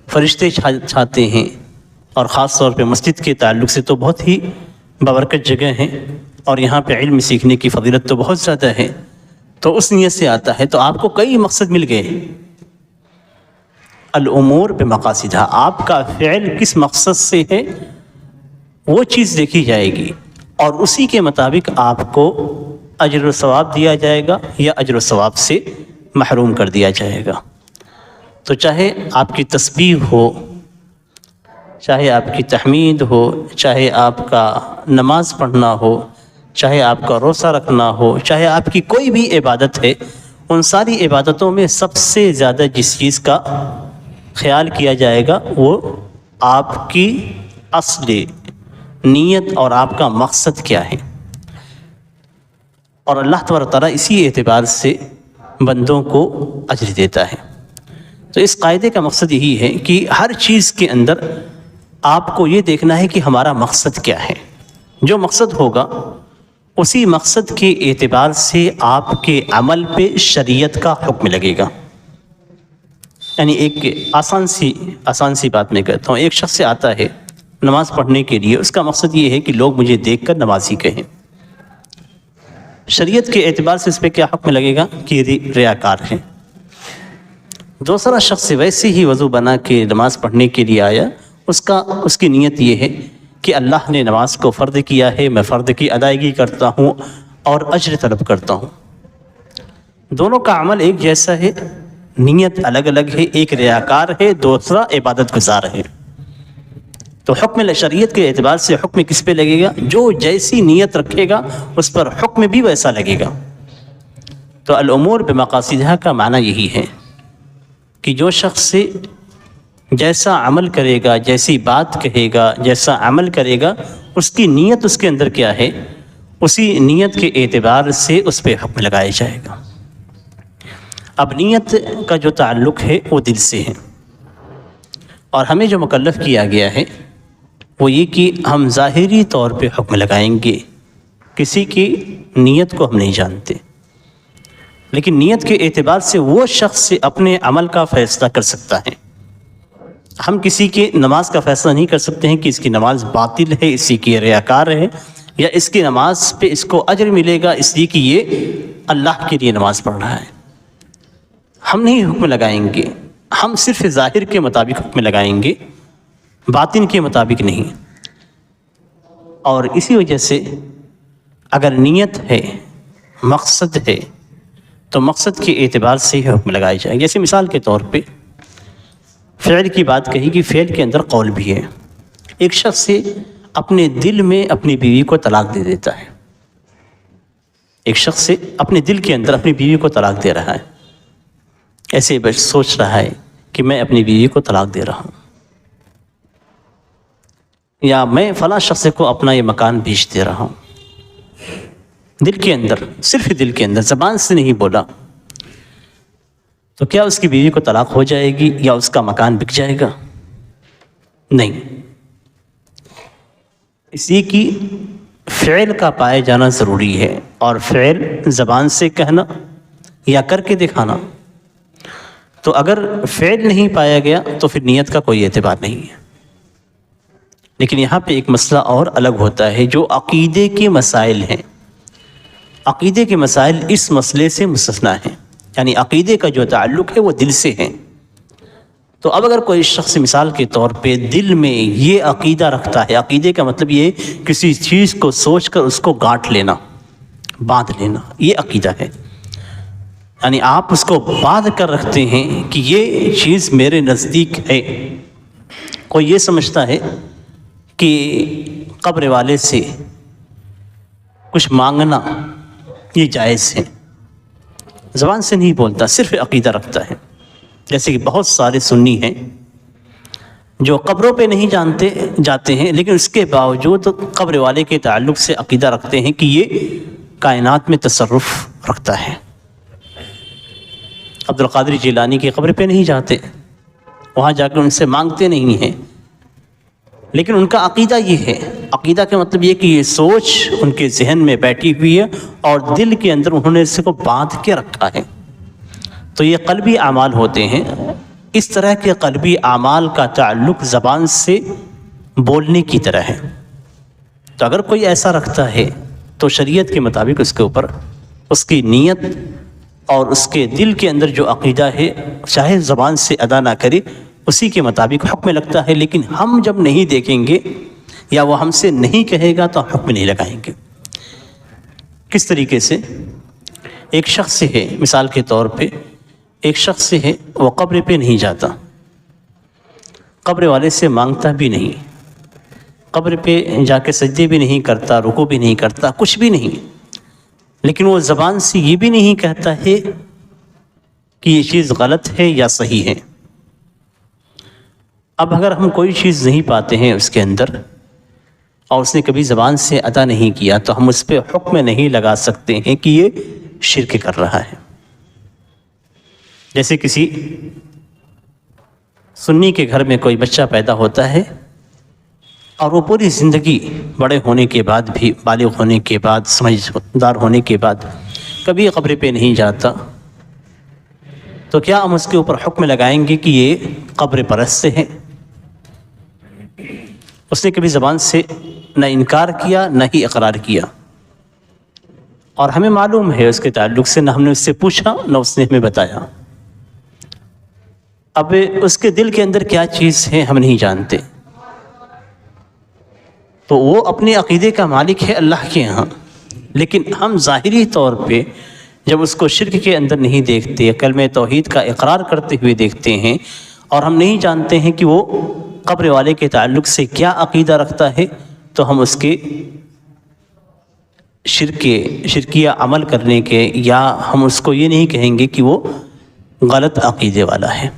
فرشتے چھاتے ہیں، اور خاص طور پہ مسجد کے تعلق سے تو بہت ہی بابرکت جگہ ہیں، اور یہاں پہ علم سیکھنے کی فضیلت تو بہت زیادہ ہے۔ تو اس نیت سے آتا ہے، تو آپ کو کئی مقصد مل گئے۔ الامور بمقاصدها، آپ کا فعل کس مقصد سے ہے وہ چیز دیکھی جائے گی، اور اسی کے مطابق آپ کو اجر و ثواب دیا جائے گا یا اجر و ثواب سے محروم کر دیا جائے گا۔ تو چاہے آپ کی تسبیح ہو، چاہے آپ کی تحمید ہو، چاہے آپ کا نماز پڑھنا ہو، چاہے آپ کا روزہ رکھنا ہو، چاہے آپ کی کوئی بھی عبادت ہے، ان ساری عبادتوں میں سب سے زیادہ جس چیز کا خیال کیا جائے گا وہ آپ کی اصل نیت اور آپ کا مقصد کیا ہے۔ اور اللہ تبارک تعالیٰ اسی اعتبار سے بندوں کو اجر دیتا ہے۔ تو اس قاعدے کا مقصد یہی ہے کہ ہر چیز کے اندر آپ کو یہ دیکھنا ہے کہ ہمارا مقصد کیا ہے۔ جو مقصد ہوگا اسی مقصد کے اعتبار سے آپ کے عمل پہ شریعت کا حکم لگے گا۔ یعنی ایک آسان سی بات میں کہتا ہوں، ایک شخص سے آتا ہے نماز پڑھنے کے لیے، اس کا مقصد یہ ہے کہ لوگ مجھے دیکھ کر نمازی کہیں۔ شریعت کے اعتبار سے اس پہ کیا حکم لگے گا کہ ریاکار ہے۔ دوسرا شخص ویسے ہی وضو بنا کے نماز پڑھنے کے لیے آیا، اس کی نیت یہ ہے کہ اللہ نے نماز کو فرض کیا ہے، میں فرض کی ادائیگی کرتا ہوں اور اجر طلب کرتا ہوں۔ دونوں کا عمل ایک جیسا ہے، نیت الگ الگ ہے، ایک ریاکار ہے، دوسرا عبادت گزار ہے۔ تو حکم شریعت کے اعتبار سے حکم کس پہ لگے گا؟ جو جیسی نیت رکھے گا اس پر حکم بھی ویسا لگے گا۔ تو الامور بمقاصدها کا معنی یہی ہے کہ جو شخص جیسا عمل کرے گا، جیسی بات کہے گا، جیسا عمل کرے گا، اس کی نیت اس کے اندر کیا ہے، اسی نیت کے اعتبار سے اس پہ حکم لگایا جائے گا۔ اب نیت کا جو تعلق ہے وہ دل سے ہے، اور ہمیں جو مکلف کیا گیا ہے وہ یہ کہ ہم ظاہری طور پہ حکم لگائیں گے، کسی کی نیت کو ہم نہیں جانتے، لیکن نیت کے اعتبار سے وہ شخص اپنے عمل کا فیصلہ کر سکتا ہے۔ ہم کسی کی نماز کا فیصلہ نہیں کر سکتے ہیں کہ اس کی نماز باطل ہے، اسی کی ریاکار ہے، یا اس کی نماز پہ اس کو اجر ملے گا اس لیے کہ یہ اللہ کے لیے نماز پڑھ رہا ہے۔ ہم نہیں حکم لگائیں گے، ہم صرف ظاہر کے مطابق حکم لگائیں گے، باطن کے مطابق نہیں۔ اور اسی وجہ سے اگر نیت ہے، مقصد ہے، تو مقصد کے اعتبار سے ہی حکم لگائے جائے۔ جیسے مثال کے طور پہ فعل کی بات کہی کہ فعل کے اندر قول بھی ہے۔ ایک شخص اپنے دل میں اپنی بیوی کو طلاق دے دیتا ہے، ایک شخص اپنے دل کے اندر اپنی بیوی کو طلاق دے رہا ہے، ایسے بس سوچ رہا ہے کہ میں اپنی بیوی کو طلاق دے رہا ہوں، یا میں فلاں شخص کو اپنا یہ مکان بیچ دے رہا ہوں۔ دل کے اندر، صرف دل کے اندر، زبان سے نہیں بولا، تو کیا اس کی بیوی کو طلاق ہو جائے گی یا اس کا مکان بک جائے گا؟ نہیں، اس لیے کہ فعل کا پائے جانا ضروری ہے، اور فعل زبان سے کہنا یا کر کے دکھانا۔ تو اگر فعل نہیں پایا گیا تو پھر نیت کا کوئی اعتبار نہیں ہے۔ لیکن یہاں پہ ایک مسئلہ اور الگ ہوتا ہے جو عقیدے کے مسائل ہیں۔ عقیدے کے مسائل اس مسئلے سے مستثنیٰ ہیں، یعنی عقیدے کا جو تعلق ہے وہ دل سے ہے۔ تو اب اگر کوئی شخص مثال کے طور پہ دل میں یہ عقیدہ رکھتا ہے، عقیدے کا مطلب یہ کسی چیز کو سوچ کر اس کو گانٹھ لینا، باندھ لینا، یہ عقیدہ ہے۔ یعنی آپ اس کو باندھ کر رکھتے ہیں کہ یہ چیز میرے نزدیک ہے۔ کوئی یہ سمجھتا ہے کہ قبر والے سے کچھ مانگنا یہ جائز ہے، زبان سے نہیں بولتا، صرف عقیدہ رکھتا ہے۔ جیسے کہ بہت سارے سنی ہیں جو قبروں پہ نہیں جاتے ہیں، لیکن اس کے باوجود قبر والے کے تعلق سے عقیدہ رکھتے ہیں کہ یہ کائنات میں تصرف رکھتا ہے۔ عبد القادر جیلانی کی قبر پہ نہیں جاتے، وہاں جا کر ان سے مانگتے نہیں ہیں، لیکن ان کا عقیدہ یہ ہے، عقیدہ کا مطلب یہ کہ یہ سوچ ان کے ذہن میں بیٹھی ہوئی ہے اور دل کے اندر انہوں نے اس کو باندھ کے رکھا ہے، تو یہ قلبی اعمال ہوتے ہیں۔ اس طرح کے قلبی اعمال کا تعلق زبان سے بولنے کی طرح ہے، تو اگر کوئی ایسا رکھتا ہے تو شریعت کے مطابق اس کے اوپر اس کی نیت اور اس کے دل کے اندر جو عقیدہ ہے چاہے زبان سے ادا نہ کرے اسی کے مطابق حکم لگتا ہے، لیکن ہم جب نہیں دیکھیں گے یا وہ ہم سے نہیں کہے گا تو حکم نہیں لگائیں گے۔ کس طریقے سے؟ ایک شخص ہے، مثال کے طور پہ ایک شخص ہے، وہ قبر پہ نہیں جاتا، قبر والے سے مانگتا بھی نہیں، قبر پہ جا کے سجدے بھی نہیں کرتا، رکوع بھی نہیں کرتا، کچھ بھی نہیں، لیکن وہ زبان سے یہ بھی نہیں کہتا ہے کہ یہ چیز غلط ہے یا صحیح ہے۔ اب اگر ہم کوئی چیز نہیں پاتے ہیں اس کے اندر اور اس نے کبھی زبان سے ادا نہیں کیا تو ہم اس پہ حکم نہیں لگا سکتے ہیں کہ یہ شرک کر رہا ہے۔ جیسے کسی سنی کے گھر میں کوئی بچہ پیدا ہوتا ہے اور وہ پوری زندگی بڑے ہونے کے بعد بھی، بالغ ہونے کے بعد، سمجھدار ہونے کے بعد کبھی قبر پہ نہیں جاتا، تو کیا ہم اس کے اوپر حکم لگائیں گے کہ یہ قبر پرست ہے؟ اس نے کبھی زبان سے نہ انکار کیا نہ ہی اقرار کیا، اور ہمیں معلوم ہے اس کے تعلق سے، نہ ہم نے اس سے پوچھا نہ اس نے ہمیں بتایا۔ اب اس کے دل کے اندر کیا چیز ہے ہم نہیں جانتے، تو وہ اپنے عقیدے کا مالک ہے اللہ کے ہاں، لیکن ہم ظاہری طور پہ جب اس کو شرک کے اندر نہیں دیکھتے، کلمہ توحید کا اقرار کرتے ہوئے دیکھتے ہیں، اور ہم نہیں جانتے ہیں کہ وہ قبر والے کے تعلق سے کیا عقیدہ رکھتا ہے، تو ہم اس کے شرکیہ عمل کرنے کے، یا ہم اس کو یہ نہیں کہیں گے کہ وہ غلط عقیدے والا ہے،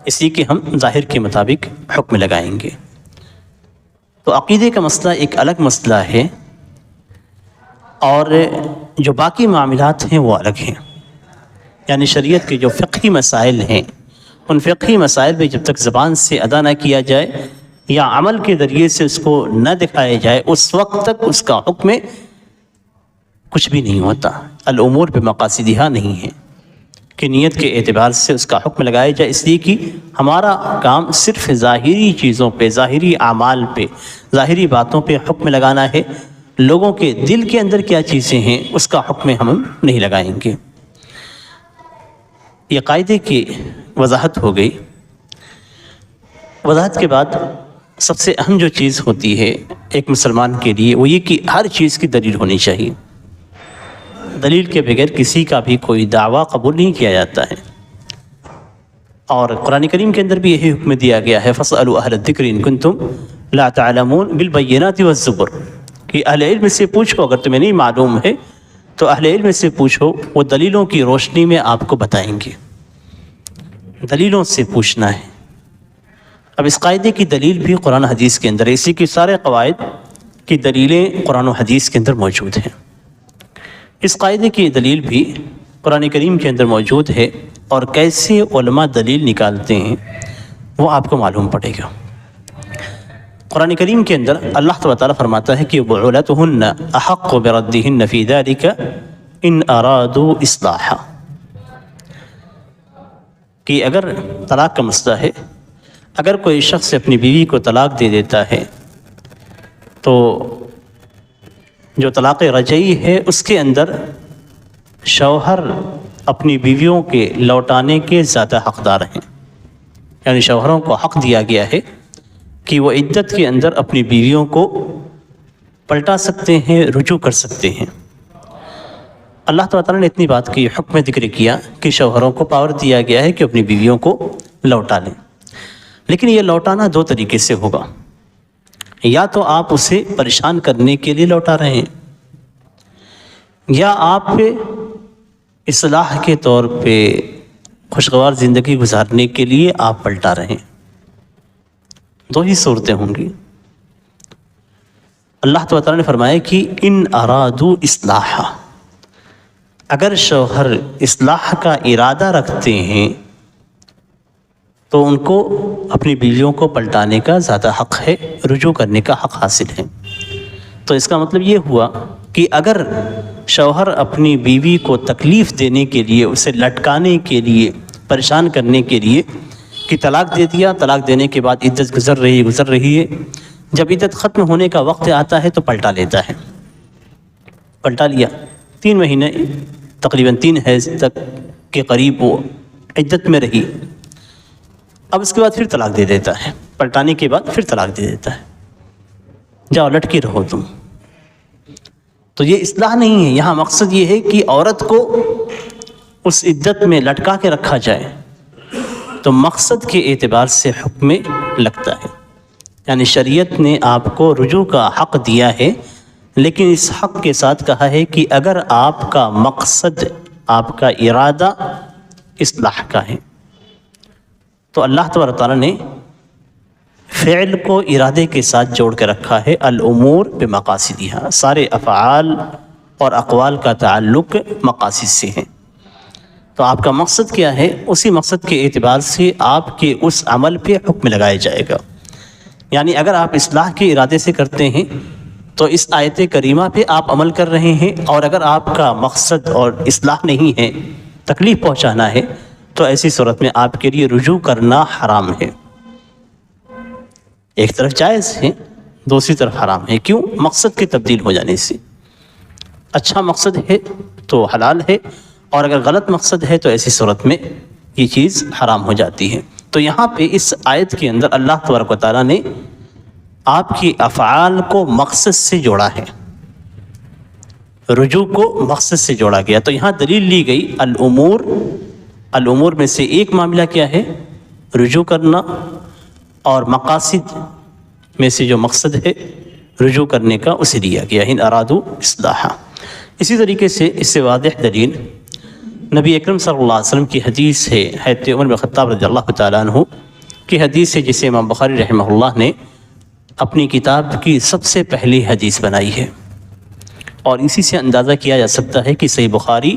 اس لیے کہ ہم ظاہر کے مطابق حکم لگائیں گے۔ تو عقیدے کا مسئلہ ایک الگ مسئلہ ہے، اور جو باقی معاملات ہیں وہ الگ ہیں، یعنی شریعت کے جو فقہی مسائل ہیں، ان فقہی مسائل میں جب تک زبان سے ادا نہ کیا جائے یا عمل کے ذریعے سے اس کو نہ دکھایا جائے اس وقت تک اس کا حکم کچھ بھی نہیں ہوتا۔ الامور بمقاصدہا نہیں ہے کہ نیت کے اعتبار سے اس کا حکم لگایا جائے، اس لیے کہ ہمارا کام صرف ظاہری چیزوں پہ، ظاہری اعمال پہ، ظاہری باتوں پہ حکم لگانا ہے، لوگوں کے دل کے اندر کیا چیزیں ہیں اس کا حکم ہم نہیں لگائیں گے۔ یہ قاعدے کی وضاحت ہو گئی۔ وضاحت کے بعد سب سے اہم جو چیز ہوتی ہے ایک مسلمان کے لیے وہ یہ کہ ہر چیز کی دلیل ہونی چاہیے، دلیل کے بغیر کسی کا بھی کوئی دعویٰ قبول نہیں کیا جاتا ہے، اور قرآن کریم کے اندر بھی یہی حکم دیا گیا ہے، فَاسْأَلُوا أَهْلَ الذِّكْرِ إِن كُنتُمْ لَا تَعْلَمُونَ بِالْبَيِّنَاتِ وَالزُّبُرِ، کہ اہل علم سے پوچھو، اگر تمہیں نہیں معلوم ہے تو اہل علم سے پوچھو، وہ دلیلوں کی روشنی میں آپ کو بتائیں گے۔ دلیلوں سے پوچھنا ہے۔ اب اس قاعدے کی دلیل بھی قرآن حدیث کے اندر ہے، اسی کی سارے قواعد کی دلیلیں قرآن و حدیث کے اندر موجود ہیں۔ اس قاعدے کی دلیل بھی قرآن کریم کے اندر موجود ہے، اور کیسے علماء دلیل نکالتے ہیں وہ آپ کو معلوم پڑے گا۔ قرآن کریم کے اندر اللہ تعالیٰ فرماتا ہے کہ بُعُولَتُهُنَّ أَحَقُّ بِرَدِّهِنَّ فِي ذَلِكَ إِنْ أَرَادُوا إِصْلَاحًا، کہ اگر طلاق کا مسئلہ ہے، اگر کوئی شخص اپنی بیوی کو طلاق دے دیتا ہے تو جو طلاق رجعی ہے اس کے اندر شوہر اپنی بیویوں کے لوٹانے کے زیادہ حقدار ہیں، یعنی شوہروں کو حق دیا گیا ہے کہ وہ عدت کے اندر اپنی بیویوں کو پلٹا سکتے ہیں، رجوع کر سکتے ہیں۔ اللہ تعالیٰ نے اتنی بات کی، حکم ذکر کیا کہ شوہروں کو پاور دیا گیا ہے کہ اپنی بیویوں کو لوٹا لیں، لیکن یہ لوٹانا دو طریقے سے ہوگا، یا تو آپ اسے پریشان کرنے کے لیے لوٹا رہے ہیں، یا آپ پہ اصلاح کے طور پہ خوشگوار زندگی گزارنے کے لیے آپ پلٹا رہے ہیں۔ دو ہی صورتیں ہوں گی۔ اللہ تعالیٰ نے فرمایا کہ ان ارادو اصلاحا، اگر شوہر اصلاح کا ارادہ رکھتے ہیں تو ان کو اپنی بیویوں کو پلٹانے کا زیادہ حق ہے، رجوع کرنے کا حق حاصل ہے۔ تو اس کا مطلب یہ ہوا کہ اگر شوہر اپنی بیوی کو تکلیف دینے کے لیے، اسے لٹکانے کے لیے، پریشان کرنے کے لیے کہ طلاق دے دیا، طلاق دینے کے بعد عدت گزر رہی ہے، جب عدت ختم ہونے کا وقت آتا ہے تو پلٹا لیتا ہے، پلٹا لیا، 3 مہینے تقریباً 3 حیض تک کے قریب وہ عدت میں رہی، اب اس کے بعد پھر طلاق دے دیتا ہے، پلٹانے کے بعد پھر طلاق دے دیتا ہے، جاؤ لٹکی رہو تم۔ تو یہ اصلاح نہیں ہے، یہاں مقصد یہ ہے کہ عورت کو اس عدت میں لٹکا کے رکھا جائے، تو مقصد کے اعتبار سے حکم میں لگتا ہے، یعنی شریعت نے آپ کو رجوع کا حق دیا ہے، لیکن اس حق کے ساتھ کہا ہے کہ اگر آپ کا مقصد، آپ کا ارادہ اصلاح کا ہے، تو اللہ تبارک تعالیٰ نے فعل کو ارادے کے ساتھ جوڑ کے رکھا ہے، الامور بمقاصدها، سارے افعال اور اقوال کا تعلق مقاصد سے ہے۔ تو آپ کا مقصد کیا ہے، اسی مقصد کے اعتبار سے آپ کے اس عمل پہ حکم لگایا جائے گا۔ یعنی اگر آپ اصلاح کے ارادے سے کرتے ہیں تو اس آیت کریمہ پہ آپ عمل کر رہے ہیں، اور اگر آپ کا مقصد اور اصلاح نہیں ہے، تکلیف پہنچانا ہے، تو ایسی صورت میں آپ کے لیے رجوع کرنا حرام ہے۔ ایک طرف جائز ہے، دوسری طرف حرام ہے۔ کیوں؟ مقصد کے تبدیل ہو جانے سے۔ اچھا مقصد ہے تو حلال ہے، اور اگر غلط مقصد ہے تو ایسی صورت میں یہ چیز حرام ہو جاتی ہے۔ تو یہاں پہ اس آیت کے اندر اللہ تبارک و تعالیٰ نے آپ کی افعال کو مقصد سے جوڑا ہے، رجوع کو مقصد سے جوڑا گیا۔ تو یہاں دلیل لی گئی الامور، الامور میں سے ایک معاملہ کیا ہے، رجوع کرنا، اور مقاصد میں سے جو مقصد ہے رجوع کرنے کا اسے دیا گیا، ان ارادو اصلاحا۔ اسی طریقے سے اس سے واضح دلیل نبی اکرم صلی اللہ علیہ وسلم کی حدیث ہے، حضرت عمر بن خطاب رضی اللہ تعالیٰ عنہ کی حدیث ہے، جسے امام بخاری رحمہ اللہ نے اپنی کتاب کی سب سے پہلی حدیث بنائی ہے، اور اسی سے اندازہ کیا جا سکتا ہے کہ صحیح بخاری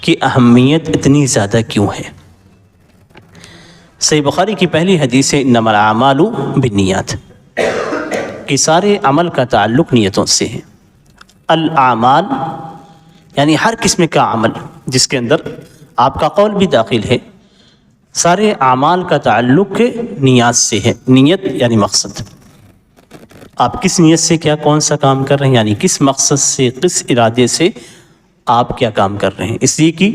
کی اہمیت اتنی زیادہ کیوں ہے۔ صحیح بخاری کی پہلی حدیث ہے انما الاعمال بالنیات، کہ سارے عمل کا تعلق نیتوں سے ہے۔ الاعمال یعنی ہر قسم کا عمل جس کے اندر آپ کا قول بھی داخل ہے، سارے اعمال کا تعلق نیات سے ہے۔ نیت یعنی مقصد، آپ کس نیت سے کون سا کام کر رہے ہیں، یعنی کس مقصد سے، کس ارادے سے آپ کیا کام کر رہے ہیں۔ اس لیے کہ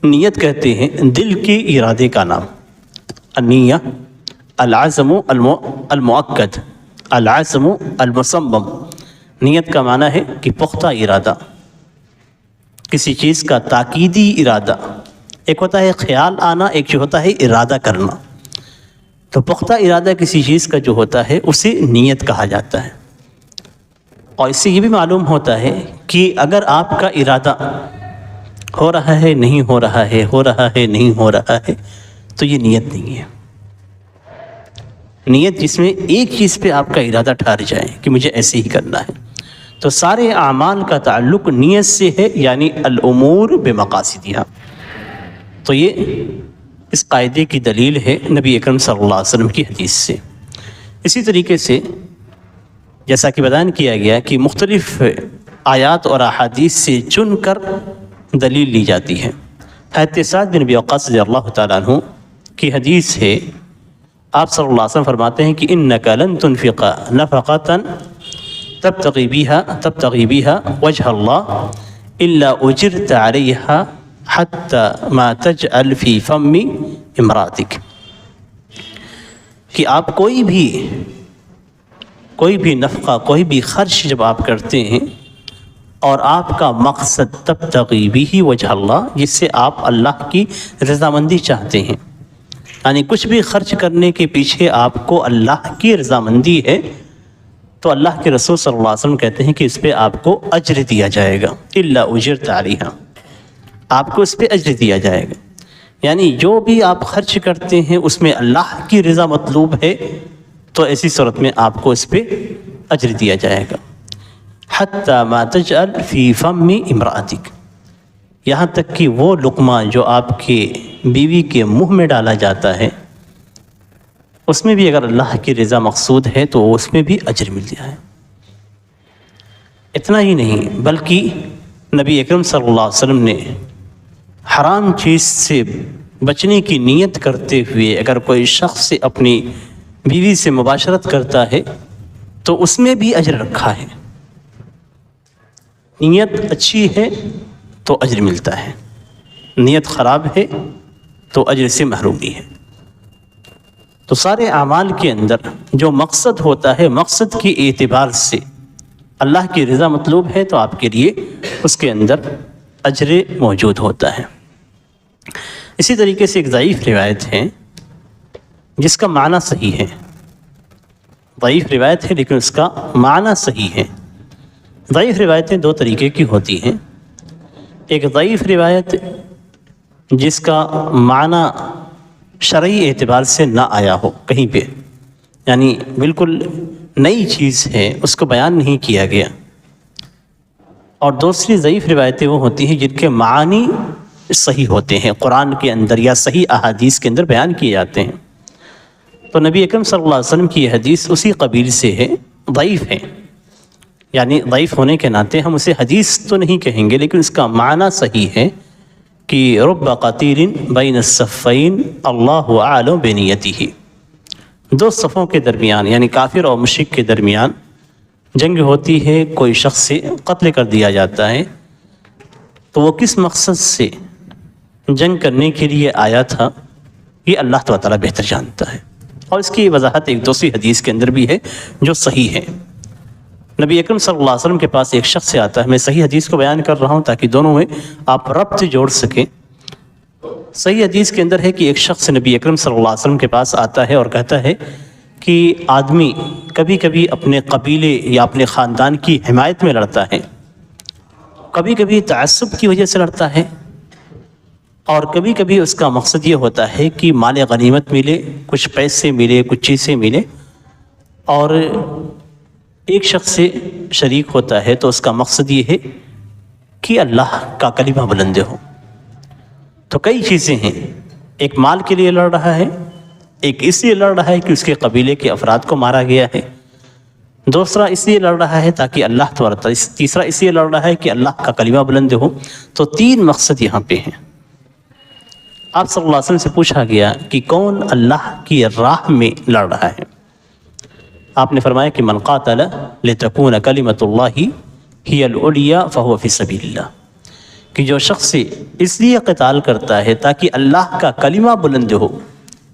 نیت کہتے ہیں دل کے ارادے کا نام، النیہ العزم المؤکد، العزم المصمم۔ نیت کا معنی ہے کہ پختہ ارادہ، کسی چیز کا تاکیدی ارادہ۔ ایک ہوتا ہے خیال آنا، ایک جو ہوتا ہے ارادہ کرنا۔ تو پختہ ارادہ کسی چیز کا جو ہوتا ہے اسے نیت کہا جاتا ہے۔ اور اس سے یہ بھی معلوم ہوتا ہے کہ اگر آپ کا ارادہ ہو رہا ہے، نہیں ہو رہا ہے، ہو رہا ہے، نہیں ہو رہا ہے، تو یہ نیت نہیں ہے۔ نیت جس میں ایک چیز پہ آپ کا ارادہ ٹھہر جائے کہ مجھے ایسے ہی کرنا ہے۔ تو سارے اعمال کا تعلق نیت سے ہے، یعنی الامور بمقاصدها۔ تو یہ اس قاعدے کی دلیل ہے نبی اکرم صلی اللہ علیہ وسلم کی حدیث سے۔ اسی طریقے سے جیسا کہ بیان کیا گیا کہ مختلف آیات اور احادیث سے چن کر دلیل لی جاتی ہے۔ حضرت سعد بن ابی وقاص رضی اللہ تعالیٰ عنہ کی حدیث ہے، آپ صلی اللہ علیہ وسلم فرماتے ہیں کہ انک لن تنفق نفقۃ تبتغی بها وجہ اللہ الا اجرت علیہا حتی ما تجعل فی فم امراتک، کہ آپ کوئی بھی نفقہ، کوئی بھی خرچ جب آپ کرتے ہیں اور آپ کا مقصد تبتغی بہ وجہ اللہ، جس سے آپ اللہ کی رضامندی چاہتے ہیں، یعنی کچھ بھی خرچ کرنے کے پیچھے آپ کو اللہ کی رضامندی ہے، تو اللہ کے رسول صلی اللہ علیہ وسلم کہتے ہیں کہ اس پہ آپ کو اجر دیا جائے گا، الا اجرت علیہا، آپ کو اس پہ اجر دیا جائے گا۔ یعنی جو بھی آپ خرچ کرتے ہیں اس میں اللہ کی رضا مطلوب ہے، تو ایسی صورت میں آپ کو اس پہ اجر دیا جائے گا۔ حتی ما تجعل فی فم امرأتک، یہاں تک کہ وہ لقمہ جو آپ کے بیوی کے منہ میں ڈالا جاتا ہے، اس میں بھی اگر اللہ کی رضا مقصود ہے تو اس میں بھی اجر مل جائے۔ اتنا ہی نہیں بلکہ نبی اکرم صلی اللہ علیہ وسلم نے حرام چیز سے بچنے کی نیت کرتے ہوئے اگر کوئی شخص اپنی بیوی سے مباشرت کرتا ہے تو اس میں بھی اجر رکھا ہے۔ نیت اچھی ہے تو اجر ملتا ہے، نیت خراب ہے تو اجر سے محرومی ہے۔ تو سارے اعمال کے اندر جو مقصد ہوتا ہے، مقصد کے اعتبار سے اللہ کی رضا مطلوب ہے تو آپ کے لیے اس کے اندر اجر موجود ہوتا ہے۔ اسی طریقے سے ایک ضعیف روایت ہے جس کا معنی صحیح ہے، ضعیف روایت ہے لیکن اس کا معنی صحیح ہے۔ ضعیف روایتیں دو طریقے کی ہوتی ہیں، ایک ضعیف روایت جس کا معنی شرعی اعتبار سے نہ آیا ہو کہیں پہ، یعنی بالکل نئی چیز ہے، اس کو بیان نہیں کیا گیا، اور دوسری ضعیف روایتیں وہ ہوتی ہیں جن کے معانی صحیح ہوتے ہیں، قرآن کے اندر یا صحیح احادیث کے اندر بیان کیے جاتے ہیں۔ تو نبی اکرم صلی اللہ علیہ وسلم کی یہ حدیث اسی قبیل سے ہے، ضعیف ہے، یعنی ضعیف ہونے کے ناطے ہم اسے حدیث تو نہیں کہیں گے لیکن اس کا معنی صحیح ہے کہ رب قتیل بین الصفین اللہ اعلم بنیتہ، دو صفوں کے درمیان یعنی کافر اور مشرک کے درمیان جنگ ہوتی ہے، کوئی شخص سے قتل کر دیا جاتا ہے، تو وہ کس مقصد سے جنگ کرنے کے لیے آیا تھا یہ اللہ تعالیٰ بہتر جانتا ہے، اور اس کی وضاحت ایک دوسری حدیث کے اندر بھی ہے جو صحیح ہے۔ نبی اکرم صلی اللہ علیہ وسلم کے پاس ایک شخص سے آتا ہے، میں صحیح حدیث کو بیان کر رہا ہوں تاکہ دونوں میں آپ ربط جوڑ سکیں۔ صحیح حدیث کے اندر ہے کہ ایک شخص نبی اکرم صلی اللہ علیہ وسلم کے پاس آتا ہے اور کہتا ہے کہ آدمی کبھی کبھی اپنے قبیلے یا اپنے خاندان کی حمایت میں لڑتا ہے، کبھی کبھی تعصب کی وجہ سے لڑتا ہے، اور کبھی کبھی اس کا مقصد یہ ہوتا ہے کہ مال غنیمت ملے، کچھ پیسے ملے، کچھ چیزیں ملے، اور ایک شخص سے شریک ہوتا ہے تو اس کا مقصد یہ ہے کہ اللہ کا کلمہ بلند ہو۔ تو کئی چیزیں ہیں، ایک مال کے لیے لڑ رہا ہے، ایک اس لیے لڑ رہا ہے کہ اس کے قبیلے کے افراد کو مارا گیا ہے، دوسرا اس لیے لڑ رہا ہے تاکہ اللہ تعالیٰ، تیسرا اس لیے لڑ رہا ہے کہ اللہ کا کلمہ بلند ہو۔ تو تین مقصد یہاں پہ ہیں۔ آپ صلی اللہ علیہ وسلم سے پوچھا گیا کہ کون اللہ کی راہ میں لڑ رہا ہے؟ آپ نے فرمایا کہ من قاتل لتکون کلمۃ اللہ ہی العلیٰ فہو فی سبیل اللہ، کہ جو شخص اس لیے قتال کرتا ہے تاکہ اللہ کا کلمہ بلند ہو،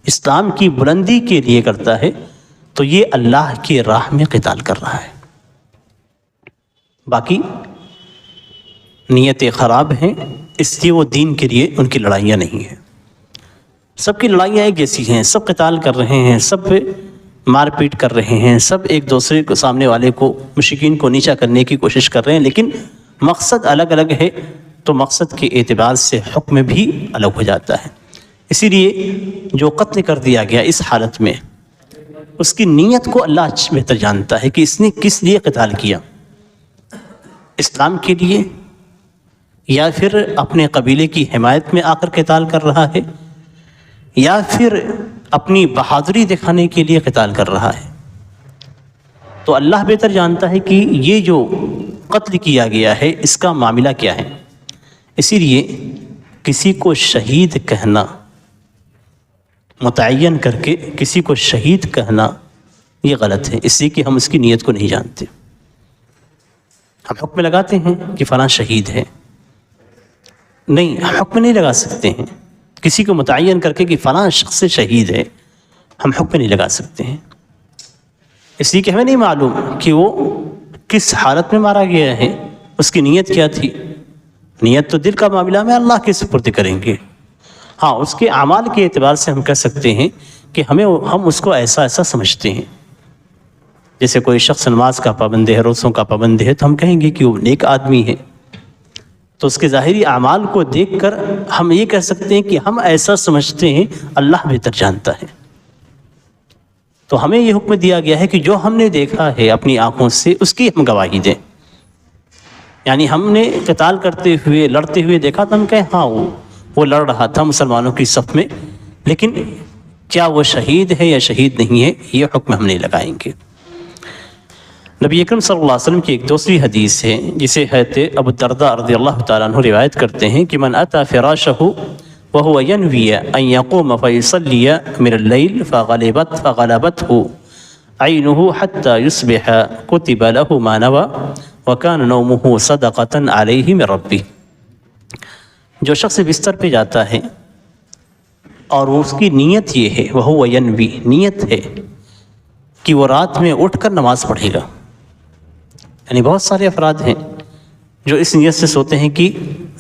اسلام کی بلندی کے لیے کرتا ہے، تو یہ اللہ کی راہ میں قتال کر رہا ہے۔ باقی نیتیں خراب ہیں، اس لیے وہ دین کے لیے ان کی لڑائیاں نہیں ہیں۔ سب کی لڑائیاں ایک جیسی ہیں، سب قتال کر رہے ہیں، سب مار پیٹ کر رہے ہیں، سب ایک دوسرے کو، سامنے والے کو، مشرکین کو نیچا کرنے کی کوشش کر رہے ہیں، لیکن مقصد الگ الگ ہے، تو مقصد کے اعتبار سے حکم بھی الگ ہو جاتا ہے۔ اسی لیے جو قتل کر دیا گیا اس حالت میں، اس کی نیت کو اللہ بہتر جانتا ہے کہ اس نے کس لیے قتال کیا، اسلام کے لیے یا پھر اپنے قبیلے کی حمایت میں آ کر قتال کر رہا ہے، یا پھر اپنی بہادری دکھانے کے لیے قتال کر رہا ہے۔ تو اللہ بہتر جانتا ہے کہ یہ جو قتل کیا گیا ہے اس کا معاملہ کیا ہے۔ اسی لیے کسی کو شہید کہنا، متعین کر کے کسی کو شہید کہنا یہ غلط ہے، اس لیے کہ ہم اس کی نیت کو نہیں جانتے۔ ہم حکم لگاتے ہیں کہ فلاں شہید ہے، نہیں، ہم حکم نہیں لگا سکتے ہیں کسی کو متعین کر کے کہ فلاں شخص شہید ہے، ہم حکم نہیں لگا سکتے ہیں، اس لیے کہ ہمیں نہیں معلوم کہ وہ کس حالت میں مارا گیا ہے، اس کی نیت کیا تھی۔ نیت تو دل کا معاملہ میں اللہ کے سپرد کریں گے۔ ہاں، اس کے اعمال کے اعتبار سے ہم کہہ سکتے ہیں کہ ہم اس کو ایسا سمجھتے ہیں، جیسے کوئی شخص نماز کا پابند ہے، روزوں کا پابند ہے، تو ہم کہیں گے کہ وہ نیک آدمی ہے، تو اس کے ظاہری اعمال کو دیکھ کر ہم یہ کہہ سکتے ہیں کہ ہم ایسا سمجھتے ہیں، اللہ بہتر جانتا ہے۔ تو ہمیں یہ حکم دیا گیا ہے کہ جو ہم نے دیکھا ہے اپنی آنکھوں سے اس کی ہم گواہی دیں، یعنی ہم نے قتال کرتے ہوئے، لڑتے ہوئے دیکھا تو ہم کہیں ہاں وہ لڑ رہا تھا مسلمانوں کی صف میں، لیکن کیا وہ شہید ہے یا شہید نہیں ہے، یہ حکم ہم نہیں لگائیں گے۔ نبی اکرم صلی اللہ علیہ وسلم کی ایک دوسری حدیث ہے جسے حضرت ابو الدرداء رضی اللہ تعالیٰ عنہ روایت کرتے ہیں کہ من اتی فراشہ وهو ينوي ان يقوم فيصلي من الليل فغلبته عينه حتى يصبح كتب له ما نوى وكان نومه صدقة عليه من ربه۔ جو شخص بستر پہ جاتا ہے اور اس کی نیت یہ ہے، وهو ينوي، نیت ہے کہ وہ رات میں اٹھ کر نماز پڑھے گا، یعنی بہت سارے افراد ہیں جو اس نیت سے سوتے ہیں کہ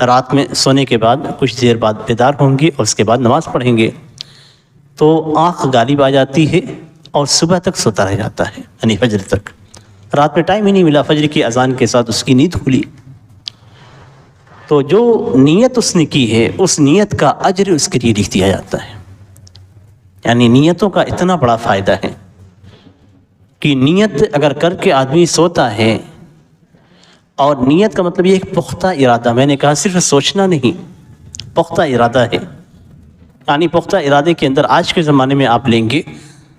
رات میں سونے کے بعد کچھ دیر بعد بیدار ہوں گے اور اس کے بعد نماز پڑھیں گے، تو آنکھ غالب آ جاتی ہے اور صبح تک سوتا رہ جاتا ہے، یعنی فجر تک، رات میں ٹائم ہی نہیں ملا، فجر کی اذان کے ساتھ اس کی نیند کھلی۔ تو جو نیت اس نے کی ہے اس نیت کا اجر اس کے لیے لکھ دیا جاتا ہے۔ یعنی نیتوں کا اتنا بڑا فائدہ ہے کہ نیت اگر کر کے آدمی سوتا ہے، اور نیت کا مطلب یہ ایک پختہ ارادہ، میں نے کہا صرف سوچنا نہیں، پختہ ارادہ ہے۔ یعنی پختہ ارادے کے اندر آج کے زمانے میں آپ لیں گے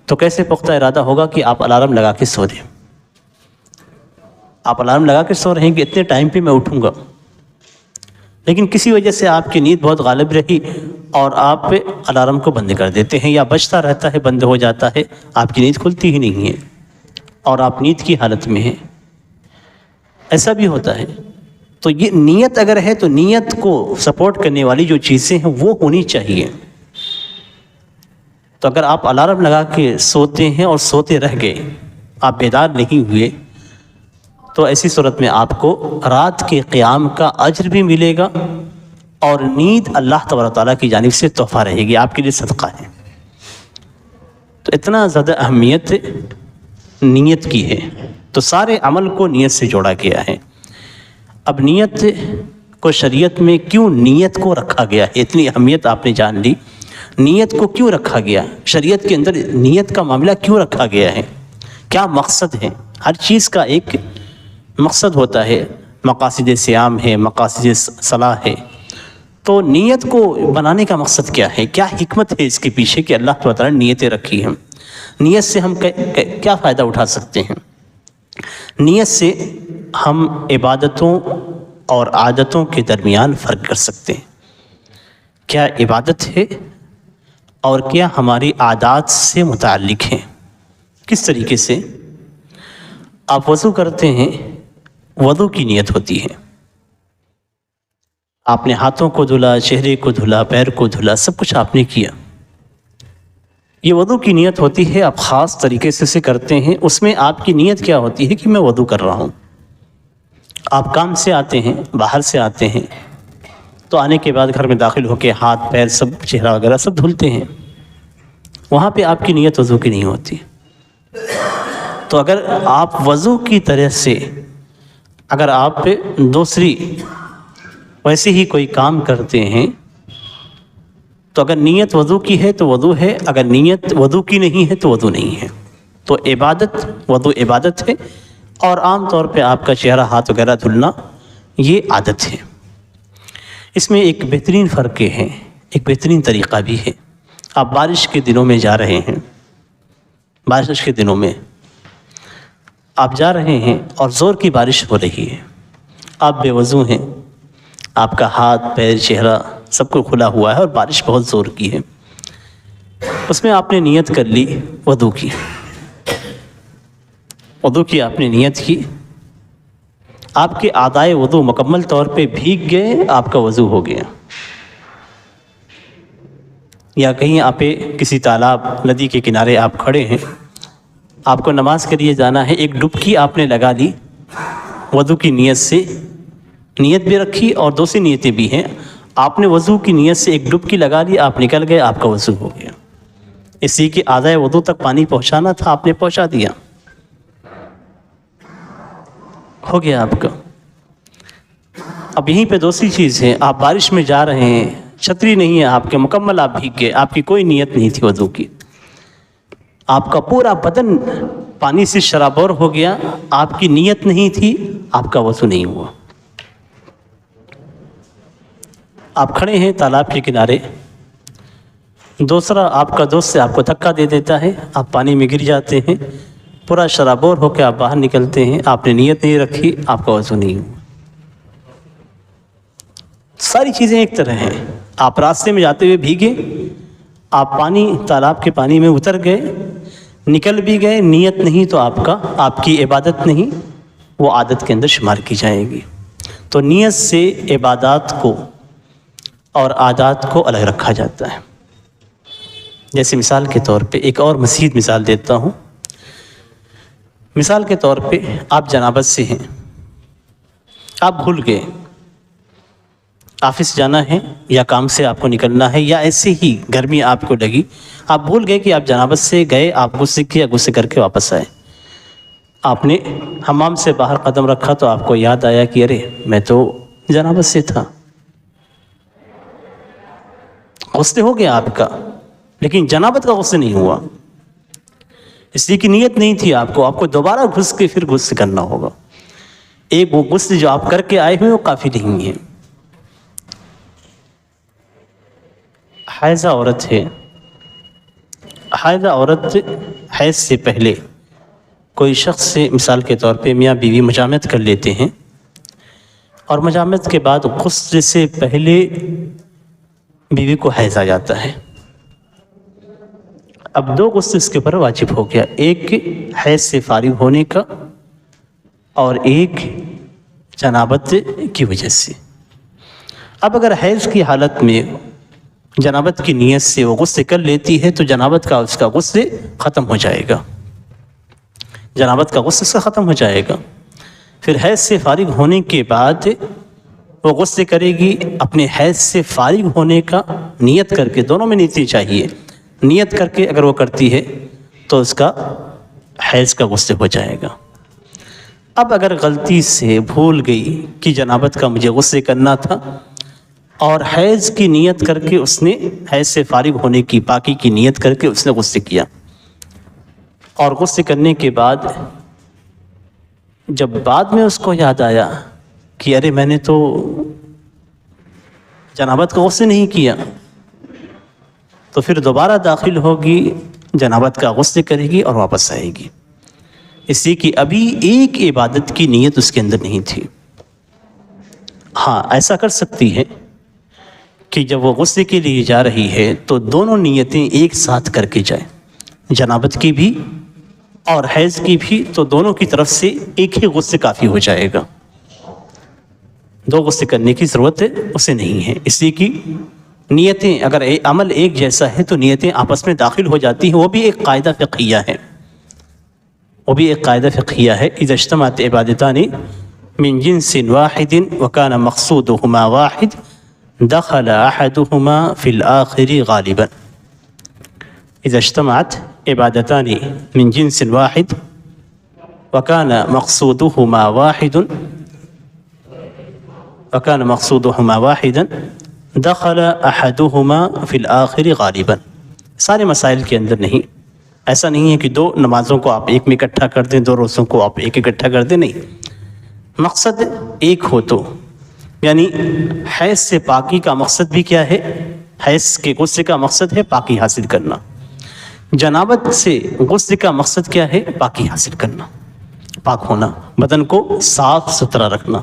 تو کیسے پختہ ارادہ ہوگا کہ آپ الارم لگا کے سو دیں، آپ الارم لگا کے سو رہے ہیں کہ اتنے ٹائم پہ میں اٹھوں گا، لیکن کسی وجہ سے آپ کی نیند بہت غالب رہی اور آپ الارم کو بند کر دیتے ہیں، یا بجتا رہتا ہے، بند ہو جاتا ہے، آپ کی نیند کھلتی ہی نہیں ہے اور آپ نیند کی حالت میں ہیں، ایسا بھی ہوتا ہے۔ تو یہ نیت اگر ہے تو نیت کو سپورٹ کرنے والی جو چیزیں ہیں وہ ہونی چاہیے۔ تو اگر آپ الارم لگا کے سوتے ہیں اور سوتے رہ گئے، آپ بیدار نہیں ہوئے، تو ایسی صورت میں آپ کو رات کے قیام کا اجر بھی ملے گا اور نیند اللہ تبارک و تعالیٰ کی جانب سے تحفہ رہے گی، آپ کے لیے صدقہ ہے۔ تو اتنا زیادہ اہمیت نیت کی ہے، تو سارے عمل کو نیت سے جوڑا گیا ہے۔ اب نیت کو شریعت میں کیوں نیت کو رکھا گیا ہے، اتنی اہمیت آپ نے جان لی، نیت کو کیوں رکھا گیا، شریعت کے اندر نیت کا معاملہ کیوں رکھا گیا ہے، کیا مقصد ہے؟ ہر چیز کا ایک مقصد ہوتا ہے، مقاصد صیام ہے، مقاصد صلاح ہے، تو نیت کو بنانے کا مقصد کیا ہے، کیا حکمت ہے اس کے پیچھے کہ اللہ تعالیٰ نے نیتیں رکھی ہیں؟ نیت سے ہم کیا فائدہ اٹھا سکتے ہیں؟ نیت سے ہم عبادتوں اور عادتوں کے درمیان فرق کر سکتے ہیں، کیا عبادت ہے اور کیا ہماری عادات سے متعلق ہیں۔ کس طریقے سے؟ آپ وضو کرتے ہیں، وضو کی نیت ہوتی ہے، آپ نے ہاتھوں کو دھلا، چہرے کو دھلا، پیر کو دھلا، سب کچھ آپ نے کیا، یہ وضو کی نیت ہوتی ہے، آپ خاص طریقے سے اسے کرتے ہیں۔ اس میں آپ کی نیت کیا ہوتی ہے کہ میں وضو کر رہا ہوں۔ آپ کام سے آتے ہیں، باہر سے آتے ہیں، تو آنے کے بعد گھر میں داخل ہو کے ہاتھ پیر سب، چہرہ وغیرہ سب دھلتے ہیں، وہاں پہ آپ کی نیت وضو کی نہیں ہوتی۔ تو اگر آپ وضو کی طرح سے اگر آپ دوسری ویسے ہی کوئی کام کرتے ہیں، تو اگر نیت وضو کی ہے تو وضو ہے، اگر نیت وضو کی نہیں ہے تو وضو نہیں ہے۔ تو عبادت، وضو عبادت ہے، اور عام طور پہ آپ کا چہرہ ہاتھ وغیرہ دھلنا یہ عادت ہے۔ اس میں ایک بہترین فرق ہے، ایک بہترین طریقہ بھی ہے۔ آپ بارش کے دنوں میں جا رہے ہیں، بارش کے دنوں میں آپ جا رہے ہیں اور زور کی بارش ہو رہی ہے، آپ بے وضو ہیں، آپ کا ہاتھ پیر چہرہ سب کو کھلا ہوا ہے اور بارش بہت زور کی ہے، اس میں آپ نے نیت کر لی وضو کی، وضو کی آپ نے نیت کی، آپ کے اعضائے وضو مکمل طور پہ بھیگ گئے، آپ کا وضو ہو گیا۔ یا کہیں آپ کسی تالاب ندی کے کنارے آپ کھڑے ہیں، آپ کو نماز کے لیے جانا ہے، ایک ڈبکی آپ نے لگا لی وضو کی نیت سے، نیت بھی رکھی اور دوسری نیتیں بھی ہیں، آپ نے وضو کی نیت سے ایک ڈبکی لگا لی، آپ نکل گئے، آپ کا وضو ہو گیا۔ اسی کے اعضائے وضو تک پانی پہنچانا تھا، آپ نے پہنچا دیا، ہو گیا آپ کا۔ اب یہیں پہ دوسری چیز ہے، آپ بارش میں جا رہے ہیں، چھتری نہیں ہے آپ کے، مکمل آپ بھیگ گئے، آپ کی کوئی نیت نہیں تھی وضو کی، آپ کا پورا بدن پانی سے شرابور ہو گیا، آپ کی نیت نہیں تھی، آپ کا وضو نہیں ہوا۔ آپ کھڑے ہیں تالاب کے کنارے، دوسرا آپ کا دوست آپ کو دھکا دے دیتا ہے، آپ پانی میں گر جاتے ہیں، پورا شرابور ہو کے آپ باہر نکلتے ہیں، آپ نے نیت نہیں رکھی، آپ کا وضو نہیں ہوا۔ ساری چیزیں ایک طرح ہیں، آپ راستے میں جاتے ہوئے بھیگے، آپ تالاب کے پانی میں اتر گئے، نکل بھی گئے، نیت نہیں تو آپ کی عبادت نہیں، وہ عادت کے اندر شمار کی جائے گی۔ تو نیت سے عبادات کو اور عادات کو الگ رکھا جاتا ہے۔ جیسے مثال کے طور پہ ایک اور مزید مثال دیتا ہوں۔ مثال کے طور پہ آپ جنابت سے ہیں، آپ بھول گئے، آفس جانا ہے یا کام سے آپ کو نکلنا ہے یا ایسے ہی گرمی آپ کو لگی، آپ بھول گئے کہ آپ جنابت سے گئے، آپ غسل کیا، غسل کر کے واپس آئے، آپ نے حمام سے باہر قدم رکھا تو آپ کو یاد آیا کہ ارے میں تو جنابت سے تھا، غسل ہو گیا آپ کا، لیکن جنابت کا غسل نہیں ہوا، اس لیے کہ نیت نہیں تھی آپ کو دوبارہ گھس کے پھر غسل کرنا ہوگا۔ ایک وہ غسل جو آپ کر کے آئے ہوئے وہ کافی نہیں ہے۔ حائضہ عورت ہے، حائضہ عورت حیض سے پہلے کوئی شخص سے مثال کے طور پہ میاں بیوی مجامعت کر لیتے ہیں، اور مجامعت کے بعد غسل سے پہلے بیوی کو حیض آ جاتا ہے۔ اب دو غسل اس کے اوپر واجب ہو گیا، ایک حیض سے فارغ ہونے کا اور ایک جنابت کی وجہ سے۔ اب اگر حیض کی حالت میں جنابت کی نیت سے وہ غسل کر لیتی ہے تو جنابت کا اس کا غسل ختم ہو جائے گا، جنابت کا غسل سے ختم ہو جائے گا۔ پھر حیض سے فارغ ہونے کے بعد وہ غسل کرے گی، اپنے حیض سے فارغ ہونے کا نیت کر کے، دونوں میں نیتی چاہیے، نیت کر کے اگر وہ کرتی ہے تو اس کا حیض کا غسل ہو جائے گا۔ اب اگر غلطی سے بھول گئی کہ جنابت کا مجھے غسل کرنا تھا اور حیض کی نیت کر کے اس نے حیض سے فارغ ہونے کی پاکی کی نیت کر کے اس نے غسل کیا، اور غسل کرنے کے بعد جب بعد میں اس کو یاد آیا کہ ارے میں نے تو جنابت کا غسل نہیں کیا، تو پھر دوبارہ داخل ہوگی، جنابت کا غسل کرے گی اور واپس آئے گی، اس لیے کہ ابھی ایک عبادت کی نیت اس کے اندر نہیں تھی۔ ہاں ایسا کر سکتی ہے کہ جب وہ غسل کے لیے جا رہی ہے تو دونوں نیتیں ایک ساتھ کر کے جائے، جنابت کی بھی اور حیض کی بھی، تو دونوں کی طرف سے ایک ہی غسل کافی ہو جائے گا، دو غسل کرنے کی ضرورت اسے نہیں ہے، اس لیے کہ نیتیں اگر عمل ایک جیسا ہے تو نیتیں آپس میں داخل ہو جاتی ہیں، وہ بھی ایک قاعدہ فقہیہ ہے، وہ بھی ایک قاعدہ فقہیہ ہے۔ اذا اجتمعت عبادتان من جنس واحد وكان مقصودهما واحد دخل احدهما في الاخر غالبا۔ اذا اجتمعت عبادتان من جنس واحد وكان مقصودهما واحدا دخل احدهما في الاخر غالبا۔ سارے مسائل کے اندر نہیں، ایسا نہیں ہے کہ دو نمازوں کو آپ ایک میں اکٹھا کر دیں، دو روزوں کو آپ ایک اکٹھا کر دیں، نہیں، مقصد ایک ہو تو، یعنی حیض سے پاکی کا مقصد بھی کیا ہے؟ حیض کے غسل کا مقصد ہے پاکی حاصل کرنا، جنابت سے غسل کا مقصد کیا ہے؟ پاکی حاصل کرنا، پاک ہونا، بدن کو صاف ستھرا رکھنا،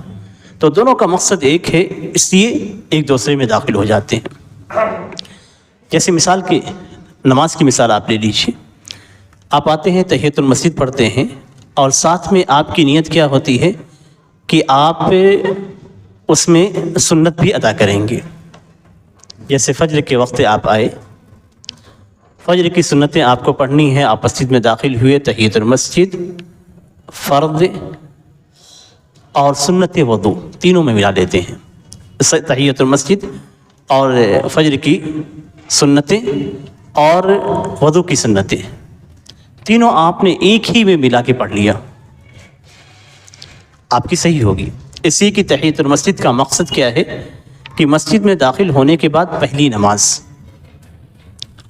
تو دونوں کا مقصد ایک ہے، اس لیے ایک دوسرے میں داخل ہو جاتے ہیں۔ جیسے مثال کے نماز کی مثال آپ لے لیجیے، آپ آتے ہیں تحیۃ المسجد پڑھتے ہیں اور ساتھ میں آپ کی نیت کیا ہوتی ہے کہ آپ اس میں سنت بھی ادا کریں گے۔ جیسے فجر کے وقت آپ آئے، فجر کی سنتیں آپ کو پڑھنی ہیں، آپ مسجد میں داخل ہوئے، تحیۃ المسجد، فرض اور سنت وضو تینوں میں ملا لیتے ہیں، تحیۃ المسجد اور فجر کی سنتیں اور وضو کی سنتیں، تینوں آپ نے ایک ہی میں ملا کے پڑھ لیا، آپ کی صحیح ہوگی۔ اسی کی تحیۃ المسجد کا مقصد کیا ہے کہ مسجد میں داخل ہونے کے بعد پہلی نماز،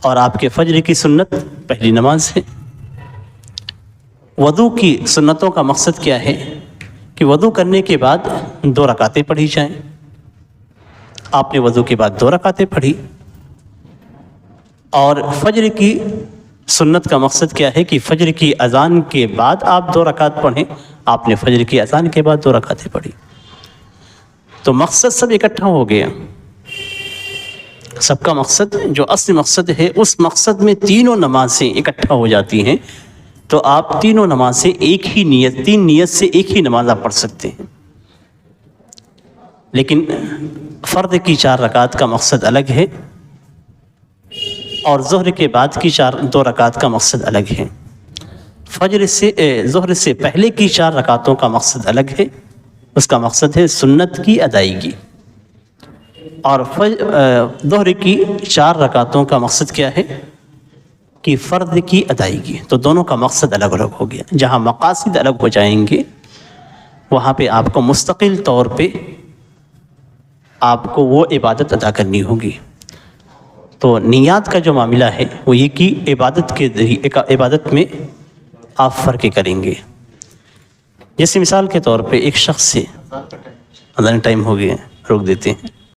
اور آپ کے فجر کی سنت پہلی نماز ہے۔ وضو کی سنتوں کا مقصد کیا ہے کہ وضو کرنے کے بعد 2 رکعتیں پڑھی جائیں، آپ نے وضو کے بعد 2 رکعتیں پڑھی، اور فجر کی سنت کا مقصد کیا ہے کہ فجر کی اذان کے بعد آپ 2 رکعت پڑھیں. آپ نے فجر کی اذان کے بعد 2 رکعتیں پڑھی تو مقصد سب اکٹھا ہو گیا. سب کا مقصد جو اصل مقصد ہے اس مقصد میں تینوں نمازیں اکٹھا ہو جاتی ہیں. تو آپ تینوں نمازیں ایک ہی نیت 3 نیت سے ایک ہی نماز آپ پڑھ سکتے ہیں. لیکن فرد کی 4 رکعت کا مقصد الگ ہے اور ظہر کے بعد کی 2 رکعت کا مقصد الگ ہے. ظہر سے پہلے کی 4 رکعتوں کا مقصد الگ ہے. اس کا مقصد ہے سنت کی ادائیگی. اور ظہر کی 4 رکعتوں کا مقصد کیا ہے کہ فرد کی ادائیگی. تو دونوں کا مقصد الگ الگ ہو گیا. جہاں مقاصد الگ ہو جائیں گے وہاں پہ آپ کو مستقل طور پہ آپ کو وہ عبادت ادا کرنی ہوگی. تو نیات کا جو معاملہ ہے وہ یہ کہ عبادت میں آپ فرق کریں گے. جیسے مثال کے طور پہ ایک شخص سے ٹائم ہو گیا روک دیتے ہیں.